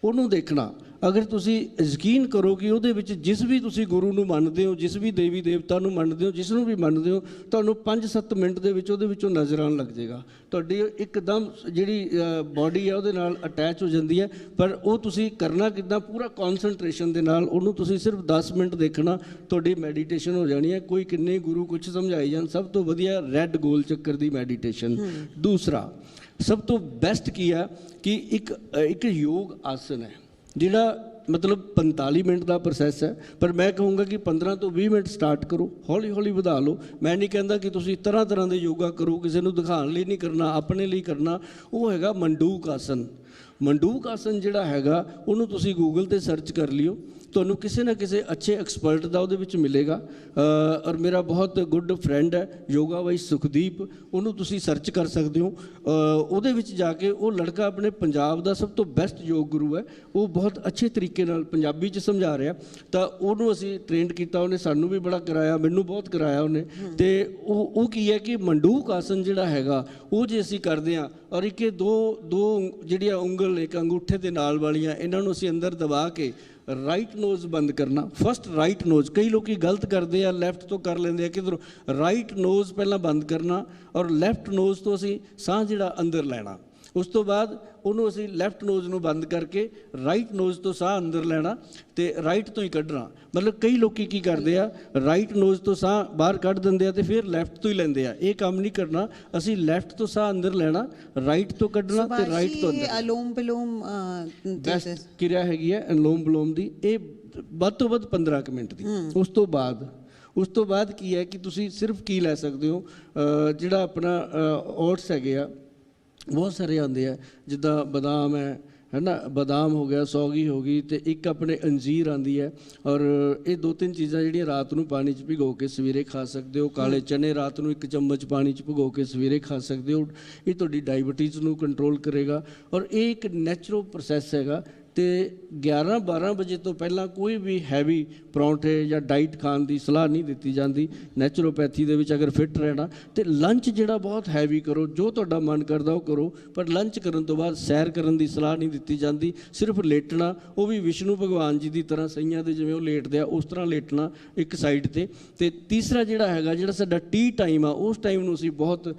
ਉਹਨੂੰ ਦੇਖਣਾ। ਅਗਰ ਤੁਸੀਂ ਯਕੀਨ ਕਰੋ ਕਿ ਉਹਦੇ ਵਿੱਚ ਜਿਸ ਵੀ ਤੁਸੀਂ ਗੁਰੂ ਨੂੰ ਮੰਨਦੇ ਹੋ, ਜਿਸ ਵੀ ਦੇਵੀ ਦੇਵਤਾ ਨੂੰ ਮੰਨਦੇ ਹੋ, ਜਿਸ ਨੂੰ ਵੀ ਮੰਨਦੇ ਹੋ, ਤੁਹਾਨੂੰ 5-7 ਮਿੰਟ ਦੇ ਵਿੱਚ ਉਹਦੇ ਵਿੱਚੋਂ ਨਜ਼ਰ ਆਉਣ ਲੱਗ ਜਾਏਗਾ। ਤੁਹਾਡੀ ਇੱਕਦਮ ਜਿਹੜੀ ਬਾਡੀ ਹੈ ਉਹਦੇ ਨਾਲ ਅਟੈਚ ਹੋ ਜਾਂਦੀ ਹੈ। ਪਰ ਉਹ ਤੁਸੀਂ ਕਰਨਾ ਕਿੱਦਾਂ? ਪੂਰਾ ਕੌਨਸਨਟ੍ਰੇਸ਼ਨ ਦੇ ਨਾਲ ਉਹਨੂੰ ਤੁਸੀਂ ਸਿਰਫ 10 ਮਿੰਟ ਦੇਖਣਾ, ਤੁਹਾਡੀ ਮੈਡੀਟੇਸ਼ਨ ਹੋ ਜਾਣੀ ਹੈ। ਕੋਈ ਕਿੰਨੇ ਗੁਰੂ ਕੁਛ ਸਮਝਾਈ ਜਾਣ, ਸਭ ਤੋਂ ਵਧੀਆ ਰੈੱਡ ਗੋਲ ਚੱਕਰ ਦੀ ਮੈਡੀਟੇਸ਼ਨ। ਦੂਸਰਾ ਸਭ ਤੋਂ ਬੈਸਟ ਕੀ ਆ ਕਿ ਇੱਕ ਯੋਗ ਆਸਨ ਹੈ ਜਿਹੜਾ ਮਤਲਬ 45 ਮਿੰਟ ਦਾ ਪ੍ਰੋਸੈਸ ਹੈ, ਪਰ ਮੈਂ ਕਹੂੰਗਾ ਕਿ 15 ਤੋਂ 20 ਮਿੰਟ ਸਟਾਰਟ ਕਰੋ, ਹੌਲੀ ਹੌਲੀ ਵਧਾ ਲਓ। ਮੈਂ ਨਹੀਂ ਕਹਿੰਦਾ ਕਿ ਤੁਸੀਂ ਤਰ੍ਹਾਂ ਦੇ ਯੋਗਾ ਕਰੋ, ਕਿਸੇ ਨੂੰ ਦਿਖਾਉਣ ਲਈ ਨਹੀਂ ਕਰਨਾ, ਆਪਣੇ ਲਈ ਕਰਨਾ। ਉਹ ਹੈਗਾ ਮੰਡੂਕ ਆਸਨ। ਮੰਡੂਕ ਆਸਨ ਜਿਹੜਾ ਹੈਗਾ ਉਹਨੂੰ ਤੁਸੀਂ ਗੂਗਲ 'ਤੇ ਸਰਚ ਕਰ ਲਿਓ, ਤੁਹਾਨੂੰ ਕਿਸੇ ਨਾ ਕਿਸੇ ਅੱਛੇ ਐਕਸਪਰਟ ਦਾ ਉਹਦੇ ਵਿੱਚ ਮਿਲੇਗਾ। ਔਰ ਮੇਰਾ ਬਹੁਤ ਗੁੱਡ ਫਰੈਂਡ ਹੈ ਯੋਗਾ ਬਾਈ ਸੁਖਦੀਪ, ਉਹਨੂੰ ਤੁਸੀਂ ਸਰਚ ਕਰ ਸਕਦੇ ਹੋ। ਉਹਦੇ ਵਿੱਚ ਜਾ ਕੇ ਉਹ ਲੜਕਾ ਆਪਣੇ ਪੰਜਾਬ ਦਾ ਸਭ ਤੋਂ ਬੈਸਟ ਯੋਗ ਗੁਰੂ ਹੈ, ਉਹ ਬਹੁਤ ਅੱਛੇ ਤਰੀਕੇ ਨਾਲ ਪੰਜਾਬੀ 'ਚ ਸਮਝਾ ਰਿਹਾ। ਤਾਂ ਉਹਨੂੰ ਅਸੀਂ ਟ੍ਰੇਨਡ ਕੀਤਾ, ਉਹਨੇ ਸਾਨੂੰ ਵੀ ਬੜਾ ਕਰਾਇਆ, ਮੈਨੂੰ ਬਹੁਤ ਕਰਾਇਆ ਉਹਨੇ। ਅਤੇ ਉਹ ਕੀ ਹੈ ਕਿ ਮੰਡੂਕ ਆਸਨ ਜਿਹੜਾ ਹੈਗਾ ਉਹ ਜੇ ਅਸੀਂ ਕਰਦੇ ਹਾਂ, ਔਰ ਇੱਕ ਦੋ ਜਿਹੜੀਆਂ ਉਂਗਲ ਇੱਕ ਅੰਗੂਠੇ ਦੇ ਨਾਲ ਵਾਲੀਆਂ, ਇਹਨਾਂ ਨੂੰ ਅਸੀਂ ਅੰਦਰ ਦਬਾ ਕੇ ਰਾਈਟ ਨੋਜ਼ ਬੰਦ ਕਰਨਾ। ਫਸਟ ਰਾਈਟ ਨੋਜ਼, ਕਈ ਲੋਕ ਗਲਤ ਕਰਦੇ ਆ, ਲੈਫਟ ਤੋਂ ਕਰ ਲੈਂਦੇ ਆ ਕਿਧਰੋਂ। ਰਾਈਟ ਨੋਜ਼ ਪਹਿਲਾਂ ਬੰਦ ਕਰਨਾ, ਔਰ ਲੈਫਟ ਨੋਜ਼ ਤੋਂ ਅਸੀਂ ਸਾਹ ਜਿਹੜਾ ਅੰਦਰ ਲੈਣਾ। ਉਸ ਤੋਂ ਬਾਅਦ ਉਹਨੂੰ ਅਸੀਂ ਲੈਫਟ ਨੋਜ਼ ਨੂੰ ਬੰਦ ਕਰਕੇ ਰਾਈਟ ਨੋਜ਼ ਤੋਂ ਸਾਹ ਅੰਦਰ ਲੈਣਾ ਅਤੇ ਰਾਈਟ ਤੋਂ ਹੀ ਕੱਢਣਾ। ਮਤਲਬ ਕਈ ਲੋਕ ਕੀ ਕਰਦੇ ਆ, ਰਾਈਟ ਨੋਜ਼ ਤੋਂ ਸਾਹ ਬਾਹਰ ਕੱਢ ਦਿੰਦੇ ਆ ਅਤੇ ਫਿਰ ਲੈਫਟ ਤੋਂ ਹੀ ਲੈਂਦੇ ਆ। ਇਹ ਕੰਮ ਨਹੀਂ ਕਰਨਾ, ਅਸੀਂ ਲੈਫਟ ਤੋਂ ਸਾਹ ਅੰਦਰ ਲੈਣਾ, ਰਾਈਟ ਤੋਂ ਕੱਢਣਾ ਅਤੇ ਰਾਈਟ ਤੋਂ ਅੰਦਰ। ਅਲੋਮ ਵਿਲੋਮ ਬੈਸਟ ਕਿਰਿਆ ਹੈਗੀ ਹੈ ਅਲੋਮ ਵਿਲੋਮ ਦੀ, ਇਹ ਵੱਧ ਤੋਂ ਵੱਧ 15 ਕੁ ਮਿੰਟ ਦੀ। ਉਸ ਤੋਂ ਬਾਅਦ ਕੀ ਹੈ ਕਿ ਤੁਸੀਂ ਸਿਰਫ ਕੀ ਲੈ ਸਕਦੇ ਹੋ, ਜਿਹੜਾ ਆਪਣਾ ਓਟਸ ਹੈਗੇ ਆ, ਬਹੁਤ ਸਾਰੇ ਆਉਂਦੇ ਆ, ਜਿੱਦਾਂ ਬਦਾਮ ਹੈ, है ना, ਬਾਦਾਮ ਹੋ ਗਿਆ, ਸੌਗੀ ਹੋ ਗਈ, ਤੇ ਇੱਕ ਆਪਣੇ ਅੰਜੀਰ ਆਂਦੀ ਹੈ। ਔਰ ਇਹ 2-3 ਚੀਜ਼ਾਂ ਜਿਹੜੀਆਂ ਰਾਤ ਨੂੰ ਪਾਣੀ 'ਚ ਭਿਗੋ ਕੇ ਸਵੇਰੇ ਖਾ ਸਕਦੇ ਹੋ। ਕਾਲੇ ਚਨੇ ਰਾਤ ਨੂੰ 1 ਚਮਚ ਪਾਣੀ 'ਚ ਭਿਗੋ ਕੇ ਸਵੇਰੇ ਖਾ ਸਕਦੇ ਹੋ। ਇਹ ਤੁਹਾਡੀ ਡਾਇਬਟੀਜ਼ ਨੂੰ ਕੰਟਰੋਲ ਕਰੇਗਾ। ਔਰ ਇਹ ਇੱਕ ਨੈਚੁਰਲ ਪ੍ਰੋਸੈਸ ਹੈਗਾ। ਤੇ 11-12 ਵਜੇ ਤੋਂ ਪਹਿਲਾਂ ਕੋਈ ਵੀ ਹੈਵੀ ਪਰੌਂਠੇ ਜਾਂ ਡਾਈਟ ਖਾਣ ਦੀ ਸਲਾਹ ਨਹੀਂ ਦਿੱਤੀ ਜਾਂਦੀ ਨੈਚੁਰੋਪੈਥੀ ਦੇ ਵਿੱਚ। ਅਗਰ ਫਿੱਟ ਰਹਿਣਾ ਤੇ ਲੰਚ ਜਿਹੜਾ ਬਹੁਤ ਹੈਵੀ ਕਰੋ, ਜੋ ਤੁਹਾਡਾ ਮਨ ਕਰਦਾ ਉਹ ਕਰੋ, ਪਰ ਲੰਚ ਕਰਨ ਤੋਂ ਬਾਅਦ ਸੈਰ ਕਰਨ ਦੀ ਸਲਾਹ ਨਹੀਂ ਦਿੱਤੀ ਜਾਂਦੀ। ਸਿਰਫ ਲੇਟਣਾ, ਉਹ ਵੀ ਵਿਸ਼ਨੂੰ ਭਗਵਾਨ ਜੀ ਦੀ ਤਰ੍ਹਾਂ ਸਈਆਂ ਦੇ ਜਿਵੇਂ ਉਹ ਲੇਟਦੇ ਆ ਉਸ ਤਰ੍ਹਾਂ ਲੇਟਣਾ ਇੱਕ ਸਾਈਡ ਤੇ। ਤੇ ਤੀਸਰਾ ਜਿਹੜਾ ਹੈਗਾ, ਜਿਹੜਾ ਸਾਡਾ ਟੀ ਟਾਈਮ ਆ, ਉਸ ਟਾਈਮ ਨੂੰ ਅਸੀਂ ਬਹੁਤ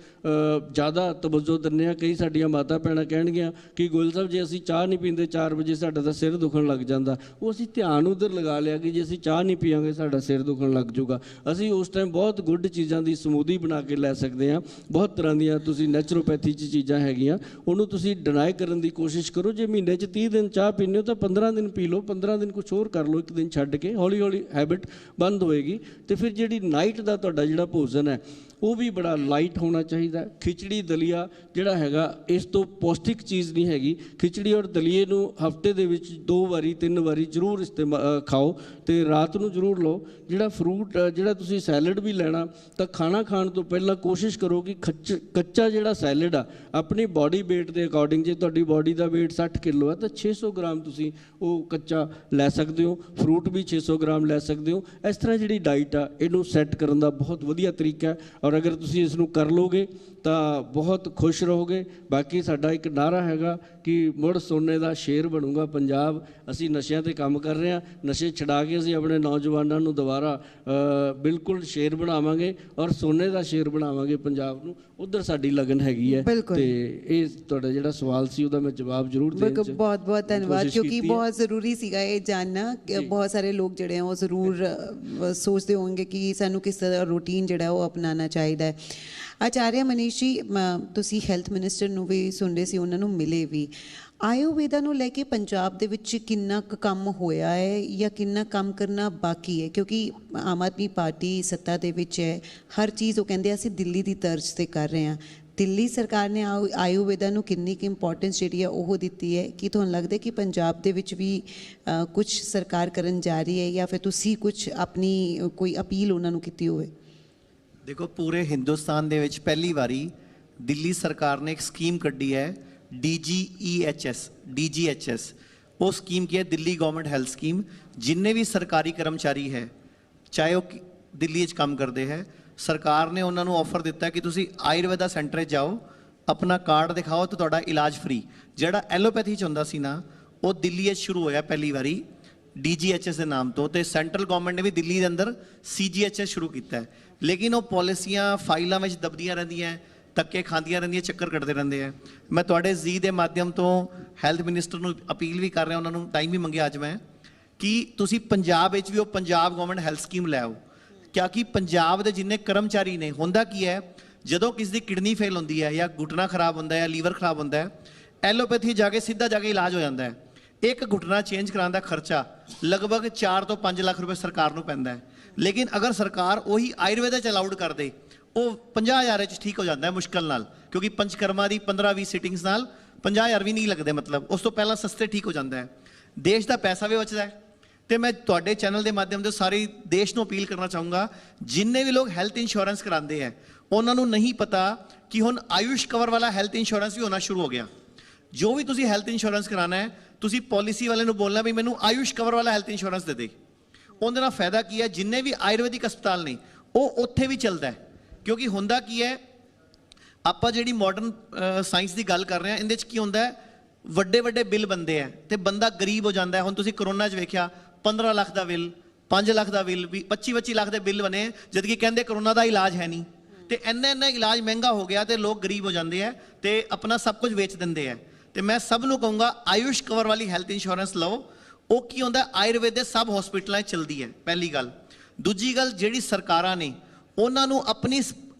ਜ਼ਿਆਦਾ ਤਵੱਜੋ ਦਿੰਦੇ ਹਾਂ। ਕਈ ਸਾਡੀਆਂ ਮਾਤਾ ਭੈਣਾਂ ਕਹਿਣਗੀਆਂ ਕਿ ਗੋਇਲ ਸਾਹਿਬ ਜੇ ਅਸੀਂ ਚਾਹ ਨਹੀਂ ਪੀਂਦੇ 4 ਵਜੇ ਸਾਡਾ ਤਾਂ ਸਿਰ ਦੁਖਣ ਲੱਗ ਜਾਂਦਾ। ਉਹ ਅਸੀਂ ਧਿਆਨ ਉਧਰ ਲਗਾ ਲਿਆ ਕਿ ਜੇ ਅਸੀਂ ਚਾਹ ਨਹੀਂ ਪੀਵਾਂਗੇ ਸਾਡਾ ਸਿਰ ਦੁਖਣ ਲੱਗ ਜਾਊਗਾ। ਅਸੀਂ ਉਸ ਟਾਈਮ ਬਹੁਤ ਗੁੱਡ ਚੀਜ਼ਾਂ ਦੀ ਸਮੂਦੀ ਬਣਾ ਕੇ ਲੈ ਸਕਦੇ ਹਾਂ। ਬਹੁਤ ਤਰ੍ਹਾਂ ਦੀਆਂ ਤੁਸੀਂ ਨੈਚੁਰੋਪੈਥੀ 'ਚ ਚੀਜ਼ਾਂ ਹੈਗੀਆਂ, ਉਹਨੂੰ ਤੁਸੀਂ ਡਿਨਾਈ ਕਰਨ ਦੀ ਕੋਸ਼ਿਸ਼ ਕਰੋ। ਜੇ ਮਹੀਨੇ 'ਚ 30 ਦਿਨ ਚਾਹ ਪੀਂਦੇ ਹੋ ਤਾਂ 15 ਦਿਨ ਪੀ ਲਓ, 15 ਦਿਨ ਕੁਛ ਹੋਰ ਕਰ ਲਓ, ਇੱਕ ਦਿਨ ਛੱਡ ਕੇ। ਹੌਲੀ ਹੌਲੀ ਹੈਬਿਟ ਬੰਦ ਹੋਏਗੀ। ਤੇ ਫਿਰ ਜਿਹੜੀ ਨਾਈਟ ਦਾ ਤੁਹਾਡਾ ਜਿਹੜਾ ਭੋਜਨ ਹੈ ਉਹ ਵੀ ਬੜਾ ਲਾਈਟ ਹੋਣਾ ਚਾਹੀਦਾ। ਖਿਚੜੀ ਦਲੀਆ ਜਿਹੜਾ ਹੈਗਾ, ਇਸ ਤੋਂ ਪੌਸ਼ਟਿਕ ਚੀਜ਼ ਨਹੀਂ ਹੈਗੀ। ਖਿਚੜੀ ਔਰ ਦਲੀਏ ਨੂੰ ਹਫਤੇ ਦੇ ਵਿੱਚ 2 ਵਾਰੀ 3 ਵਾਰੀ ਜ਼ਰੂਰ ਖਾਓ ਤੇ ਰਾਤ ਨੂੰ ਜ਼ਰੂਰ ਲਓ। ਜਿਹੜਾ ਫਰੂਟ, ਜਿਹੜਾ ਤੁਸੀਂ ਸੈਲਡ ਵੀ ਲੈਣਾ ਤਾਂ ਖਾਣਾ ਖਾਣ ਤੋਂ ਪਹਿਲਾਂ ਕੋਸ਼ਿਸ਼ ਕਰੋ ਕਿ ਕੱਚਾ ਜਿਹੜਾ ਸੈਲਡ ਆ ਆਪਣੀ ਬਾਡੀ ਵੇਟ ਦੇ ਅਕੋਰਡਿੰਗ, ਜੇ ਤੁਹਾਡੀ ਬਾਡੀ ਦਾ ਵੇਟ 60 ਕਿਲੋ ਹੈ ਤਾਂ 600 ਗ੍ਰਾਮ ਤੁਸੀਂ ਉਹ ਕੱਚਾ ਲੈ ਸਕਦੇ ਹੋ। ਫਰੂਟ ਵੀ 600 ਗ੍ਰਾਮ ਲੈ ਸਕਦੇ ਹੋ। ਇਸ ਤਰ੍ਹਾਂ ਜਿਹੜੀ ਡਾਈਟ ਆ ਇਹਨੂੰ ਸੈੱਟ ਕਰਨ ਦਾ ਬਹੁਤ ਵਧੀਆ ਤਰੀਕਾ ਹੈ। ਔਰ ਅਗਰ ਤੁਸੀਂ ਇਸ ਨੂੰ ਕਰ ਲਓਗੇ ਤਾਂ ਬਹੁਤ ਖੁਸ਼ ਰਹੋਗੇ। ਬਾਕੀ ਸਾਡਾ ਇੱਕ ਨਾਅਰਾ ਹੈਗਾ ਕਿ ਮੁੜ ਸੋਨੇ ਦਾ ਸ਼ੇਰ ਬਣੂਗਾ ਪੰਜਾਬ। ਅਸੀਂ ਨਸ਼ਿਆਂ 'ਤੇ ਕੰਮ ਕਰ ਰਹੇ ਹਾਂ। ਨਸ਼ੇ ਛਡਾ ਕੇ ਅਸੀਂ ਆਪਣੇ ਨੌਜਵਾਨਾਂ ਨੂੰ ਦੁਬਾਰਾ ਬਿਲਕੁਲ ਸ਼ੇਰ ਬਣਾਵਾਂਗੇ ਔਰ ਸੋਨੇ ਦਾ ਸ਼ੇਰ ਬਣਾਵਾਂਗੇ ਪੰਜਾਬ ਨੂੰ। ਉਧਰ ਸਾਡੀ ਲਗਨ ਹੈਗੀ ਹੈ। ਤੇ ਇਹ ਤੁਹਾਡਾ ਜਿਹੜਾ ਸਵਾਲ ਸੀ ਉਹਦਾ ਮੈਂ ਜਵਾਬ ਜ਼ਰੂਰ ਦੇਣ 'ਚ ਬਹੁਤ ਬਹੁਤ ਧੰਨਵਾਦ, ਕਿਉਂਕਿ ਬਹੁਤ ਜ਼ਰੂਰੀ ਸੀਗਾ ਇਹ ਜਾਨਣਾ। ਬਹੁਤ ਸਾਰੇ ਲੋਕ ਜਿਹੜੇ ਆ ਉਹ ਜ਼ਰੂਰ ਸੋਚਦੇ ਹੋਣਗੇ ਕਿ ਸਾਨੂੰ ਕਿਸ ਤਰ੍ਹਾਂ ਰੂਟੀਨ ਜਿਹੜਾ ਉਹ ਅਪਣਾਉਣਾ ਚਾਹੀਦਾ ਹੈ। ਆਚਾਰਿਆ ਮਨੀਸ਼ ਜੀ, ਤੁਸੀਂ ਹੈਲਥ ਮਿਨਿਸਟਰ ਨੂੰ ਵੀ ਸੁਣਦੇ ਸੀ, ਉਹਨਾਂ ਨੂੰ ਮਿਲੇ ਵੀ। ਆਯੁਰਵੇਦਾ ਨੂੰ ਲੈ ਕੇ ਪੰਜਾਬ ਦੇ ਵਿੱਚ ਕਿੰਨਾ ਕੁ ਕੰਮ ਹੋਇਆ ਹੈ ਜਾਂ ਕਿੰਨਾ ਕੰਮ ਕਰਨਾ ਬਾਕੀ ਹੈ? ਕਿਉਂਕਿ ਆਮ ਆਦਮੀ ਪਾਰਟੀ ਸੱਤਾ ਦੇ ਵਿੱਚ ਹੈ। ਹਰ ਚੀਜ਼ ਉਹ ਕਹਿੰਦੇ ਅਸੀਂ ਦਿੱਲੀ ਦੀ ਤਰਜ਼ 'ਤੇ ਕਰ ਰਹੇ ਹਾਂ। ਦਿੱਲੀ ਸਰਕਾਰ ਨੇ ਆਯੁਰਵੇਦਾ ਨੂੰ ਕਿੰਨੀ ਕੁ ਇੰਪੋਰਟੈਂਸ ਜਿਹੜੀ ਹੈ ਉਹ ਦਿੱਤੀ ਹੈ? ਕੀ ਤੁਹਾਨੂੰ ਲੱਗਦਾ ਕਿ ਪੰਜਾਬ ਦੇ ਵਿੱਚ ਵੀ ਕੁਝ ਸਰਕਾਰ ਕਰਨ ਜਾ ਰਹੀ ਹੈ ਜਾਂ ਫਿਰ ਤੁਸੀਂ ਕੁਝ ਆਪਣੀ ਕੋਈ ਅਪੀਲ ਉਹਨਾਂ ਨੂੰ ਕੀਤੀ ਹੋਵੇ? ਦੇਖੋ, ਪੂਰੇ ਹਿੰਦੁਸਤਾਨ ਦੇ ਵਿੱਚ ਪਹਿਲੀ ਵਾਰੀ ਦਿੱਲੀ ਸਰਕਾਰ ਨੇ ਇੱਕ ਸਕੀਮ ਕੱਢੀ ਹੈ, DGHS। ਉਹ ਸਕੀਮ ਕੀ ਹੈ? Delhi government health scheme. ਜਿੰਨੇ ਵੀ ਸਰਕਾਰੀ ਕਰਮਚਾਰੀ ਹੈ, ਚਾਹੇ ਉਹ ਦਿੱਲੀ 'ਚ ਕੰਮ ਕਰਦੇ ਹੈ, ਸਰਕਾਰ ਨੇ ਉਹਨਾਂ ਨੂੰ ਆਫਰ ਦਿੱਤਾ ਕਿ ਤੁਸੀਂ ਆਯੁਰਵੇਦਾ ਸੈਂਟਰ 'ਚ ਜਾਓ, ਆਪਣਾ ਕਾਰਡ ਦਿਖਾਓ ਤਾਂ ਤੁਹਾਡਾ ਇਲਾਜ ਫ੍ਰੀ। ਜਿਹੜਾ ਐਲੋਪੈਥੀ 'ਚ ਹੁੰਦਾ ਸੀ ਨਾ, ਉਹ ਦਿੱਲੀ 'ਚ ਸ਼ੁਰੂ ਹੋਇਆ ਪਹਿਲੀ ਵਾਰੀ DGHS ਦੇ ਨਾਮ ਤੋਂ। ਤੇ ਸੈਂਟਰਲ ਗਵਰਨਮੈਂਟ ਨੇ ਵੀ ਦਿੱਲੀ ਦੇ ਅੰਦਰ CGHS ਸ਼ੁਰੂ ਕੀਤਾ ਹੈ। ਲੇਕਿਨ ਉਹ ਪਾਲਿਸੀਆਂ ਫਾਈਲਾਂ ਵਿੱਚ ਦਬਦੀਆਂ ਰਹਿੰਦੀਆਂ, ਧੱਕੇ ਖਾਂਦੀਆਂ ਰਹਿੰਦੀਆਂ, ਚੱਕਰ ਕੱਟਦੇ ਰਹਿੰਦੇ ਆ। ਮੈਂ ਤੁਹਾਡੇ ਜ਼ੀ ਦੇ ਮਾਧਿਅਮ ਤੋਂ ਹੈਲਥ ਮਿਨਿਸਟਰ ਨੂੰ ਅਪੀਲ ਵੀ ਕਰ ਰਿਹਾ, ਉਹਨਾਂ ਨੂੰ ਟਾਈਮ ਵੀ ਮੰਗਿਆ ਅੱਜ ਮੈਂ, ਕਿ ਤੁਸੀਂ ਪੰਜਾਬ ਵਿੱਚ ਵੀ ਉਹ ਪੰਜਾਬ ਗਵਰਨਮੈਂਟ ਹੈਲਥ ਸਕੀਮ ਲੈ ਆਓ। ਕਿਉਂਕਿ ਪੰਜਾਬ ਦੇ ਜਿੰਨੇ ਕਰਮਚਾਰੀ ਨੇ, ਹੁੰਦਾ ਕੀ ਹੈ, ਜਦੋਂ ਕਿਸੇ ਦੀ ਕਿਡਨੀ ਫੇਲ ਹੁੰਦੀ ਹੈ ਜਾਂ ਘੁਟਨਾ ਖਰਾਬ ਹੁੰਦਾ ਹੈ, ਲੀਵਰ ਖਰਾਬ ਹੁੰਦਾ ਹੈ, ਐਲੋਪੈਥੀ ਜਾ ਕੇ ਸਿੱਧਾ ਜਾ ਕੇ ਇਲਾਜ ਹੋ ਜਾਂਦਾ ਹੈ। ਇੱਕ ਘੁਟਨਾ ਚੇਂਜ ਕਰਾਉਣ ਦਾ ਖਰਚਾ ਲਗਭਗ 4 ਤੋਂ 5 ਲੱਖ ਰੁਪਏ ਸਰਕਾਰ ਨੂੰ ਪੈਂਦਾ ਹੈ। ਲੇਕਿਨ ਅਗਰ ਸਰਕਾਰ ਉਹੀ ਆਯੁਰਵੇਦਾ 'ਚ ਅਲਾਉਡ ਕਰ ਦੇ, ਉਹ 50,000 'ਚ ਠੀਕ ਹੋ ਜਾਂਦਾ ਹੈ ਮੁਸ਼ਕਲ ਨਾਲ, ਕਿਉਂਕਿ ਪੰਚਕਰਮਾ ਦੀ 15-20 ਸਿਟਿੰਗਸ ਨਾਲ 50,000 ਵੀ ਨਹੀਂ ਲੱਗਦੇ। ਮਤਲਬ ਉਸ ਤੋਂ ਪਹਿਲਾਂ ਸਸਤੇ ਠੀਕ ਹੋ ਜਾਂਦਾ ਹੈ। ਦੇਸ਼ ਦਾ ਪੈਸਾ ਵੀ ਬਚਦਾ ਹੈ। ਤੇ ਮੈਂ ਤੁਹਾਡੇ ਚੈਨਲ ਦੇ ਮਾਧਿਅਮ ਤੋਂ ਸਾਰੇ ਦੇਸ਼ ਨੂੰ ਅਪੀਲ ਕਰਨਾ ਚਾਹੂੰਗਾ, ਜਿੰਨੇ ਵੀ ਲੋਕ ਹੈਲਥ ਇੰਸ਼ੋਰੈਂਸ ਕਰਾਉਂਦੇ ਹੈ, ਉਹਨਾਂ ਨੂੰ ਨਹੀਂ ਪਤਾ ਕਿ ਹੁਣ ਆਯੁਸ਼ ਕਵਰ ਵਾਲਾ ਹੈਲਥ ਇੰਸ਼ੋਰੈਂਸ ਵੀ ਹੋਣਾ ਸ਼ੁਰੂ ਹੋ ਗਿਆ। ਜੋ ਵੀ ਤੁਸੀਂ ਹੈਲਥ ਇੰਸ਼ੋਰੈਂਸ ਕਰਾਉਣਾ ਹੈ, ਤੁਸੀਂ ਪਾਲਿਸੀ ਵਾਲੇ ਨੂੰ ਬੋਲਣਾ ਵੀ ਮੈਨੂੰ ਆਯੁਸ਼ ਕਵਰ ਵਾਲਾ ਹੈਲਥ ਇੰਸ਼ੋਰੈਂਸ ਦੇ ਦੇ। ਉਹਦੇ ਨਾਲ ਫਾਇਦਾ ਕੀ ਹੈ? ਜਿੰਨੇ ਵੀ ਆਯੁਰਵੈਦਿਕ ਹਸਪਤਾਲ ਨੇ ਉਹ ਉੱਥੇ ਵੀ ਚੱਲਦਾ ਹੈ। ਕਿਉਂਕਿ ਹੁੰਦਾ ਕੀ ਹੈ, ਆਪਾਂ ਜਿਹੜੀ ਮਾਡਰਨ ਸਾਇੰਸ ਦੀ ਗੱਲ ਕਰ ਰਹੇ ਹਾਂ, ਇਹਦੇ 'ਚ ਕੀ ਹੁੰਦਾ ਹੈ, ਵੱਡੇ ਵੱਡੇ ਬਿੱਲ ਬਣਦੇ ਹੈ ਤੇ ਬੰਦਾ ਗਰੀਬ ਹੋ ਜਾਂਦਾ ਹੈ। ਹੁਣ ਤੁਸੀਂ ਕਰੋਨਾ 'ਚ ਵੇਖਿਆ, 15 ਲੱਖ ਦਾ ਬਿੱਲ, 5 ਲੱਖ ਦਾ ਬਿੱਲ, 25-25 ਲੱਖ ਦੇ ਬਿੱਲ ਬਣੇ, ਜਦਕਿ ਕਹਿੰਦੇ ਕਰੋਨਾ ਦਾ ਇਲਾਜ ਹੈ ਨਹੀਂ। ਤੇ ਇੰਨਾ ਇਲਾਜ ਮਹਿੰਗਾ ਹੋ ਗਿਆ ਤੇ ਲੋਕ ਗਰੀਬ ਹੋ ਜਾਂਦੇ ਹੈ ਤੇ ਆਪਣਾ ਸਭ ਕੁਝ ਵੇਚ ਦਿੰਦੇ ਹੈ। ਤੇ ਮੈਂ ਸਭ ਨੂੰ ਕਹੂੰਗਾ, ਆਯੁਸ਼ ਕਵਰ ਵਾਲੀ ਹੈਲਥ ਇੰਸ਼ੋਰੈਂਸ ਲਓ। ਉਹ ਕੀ ਹੁੰਦਾ, ਆਯੁਰਵੇਦ ਦੇ ਸਭ ਹਸਪੀਟਲਾਂ 'ਚ ਚੱਲਦੀ ਹੈ, ਪਹਿਲੀ ਗੱਲ। ਦੂਜੀ ਗੱਲ, ਜਿਹੜੀ ਸਰਕਾਰਾਂ ਨੇ ਉਹਨਾਂ ਨੂੰ ਆਪਣੇ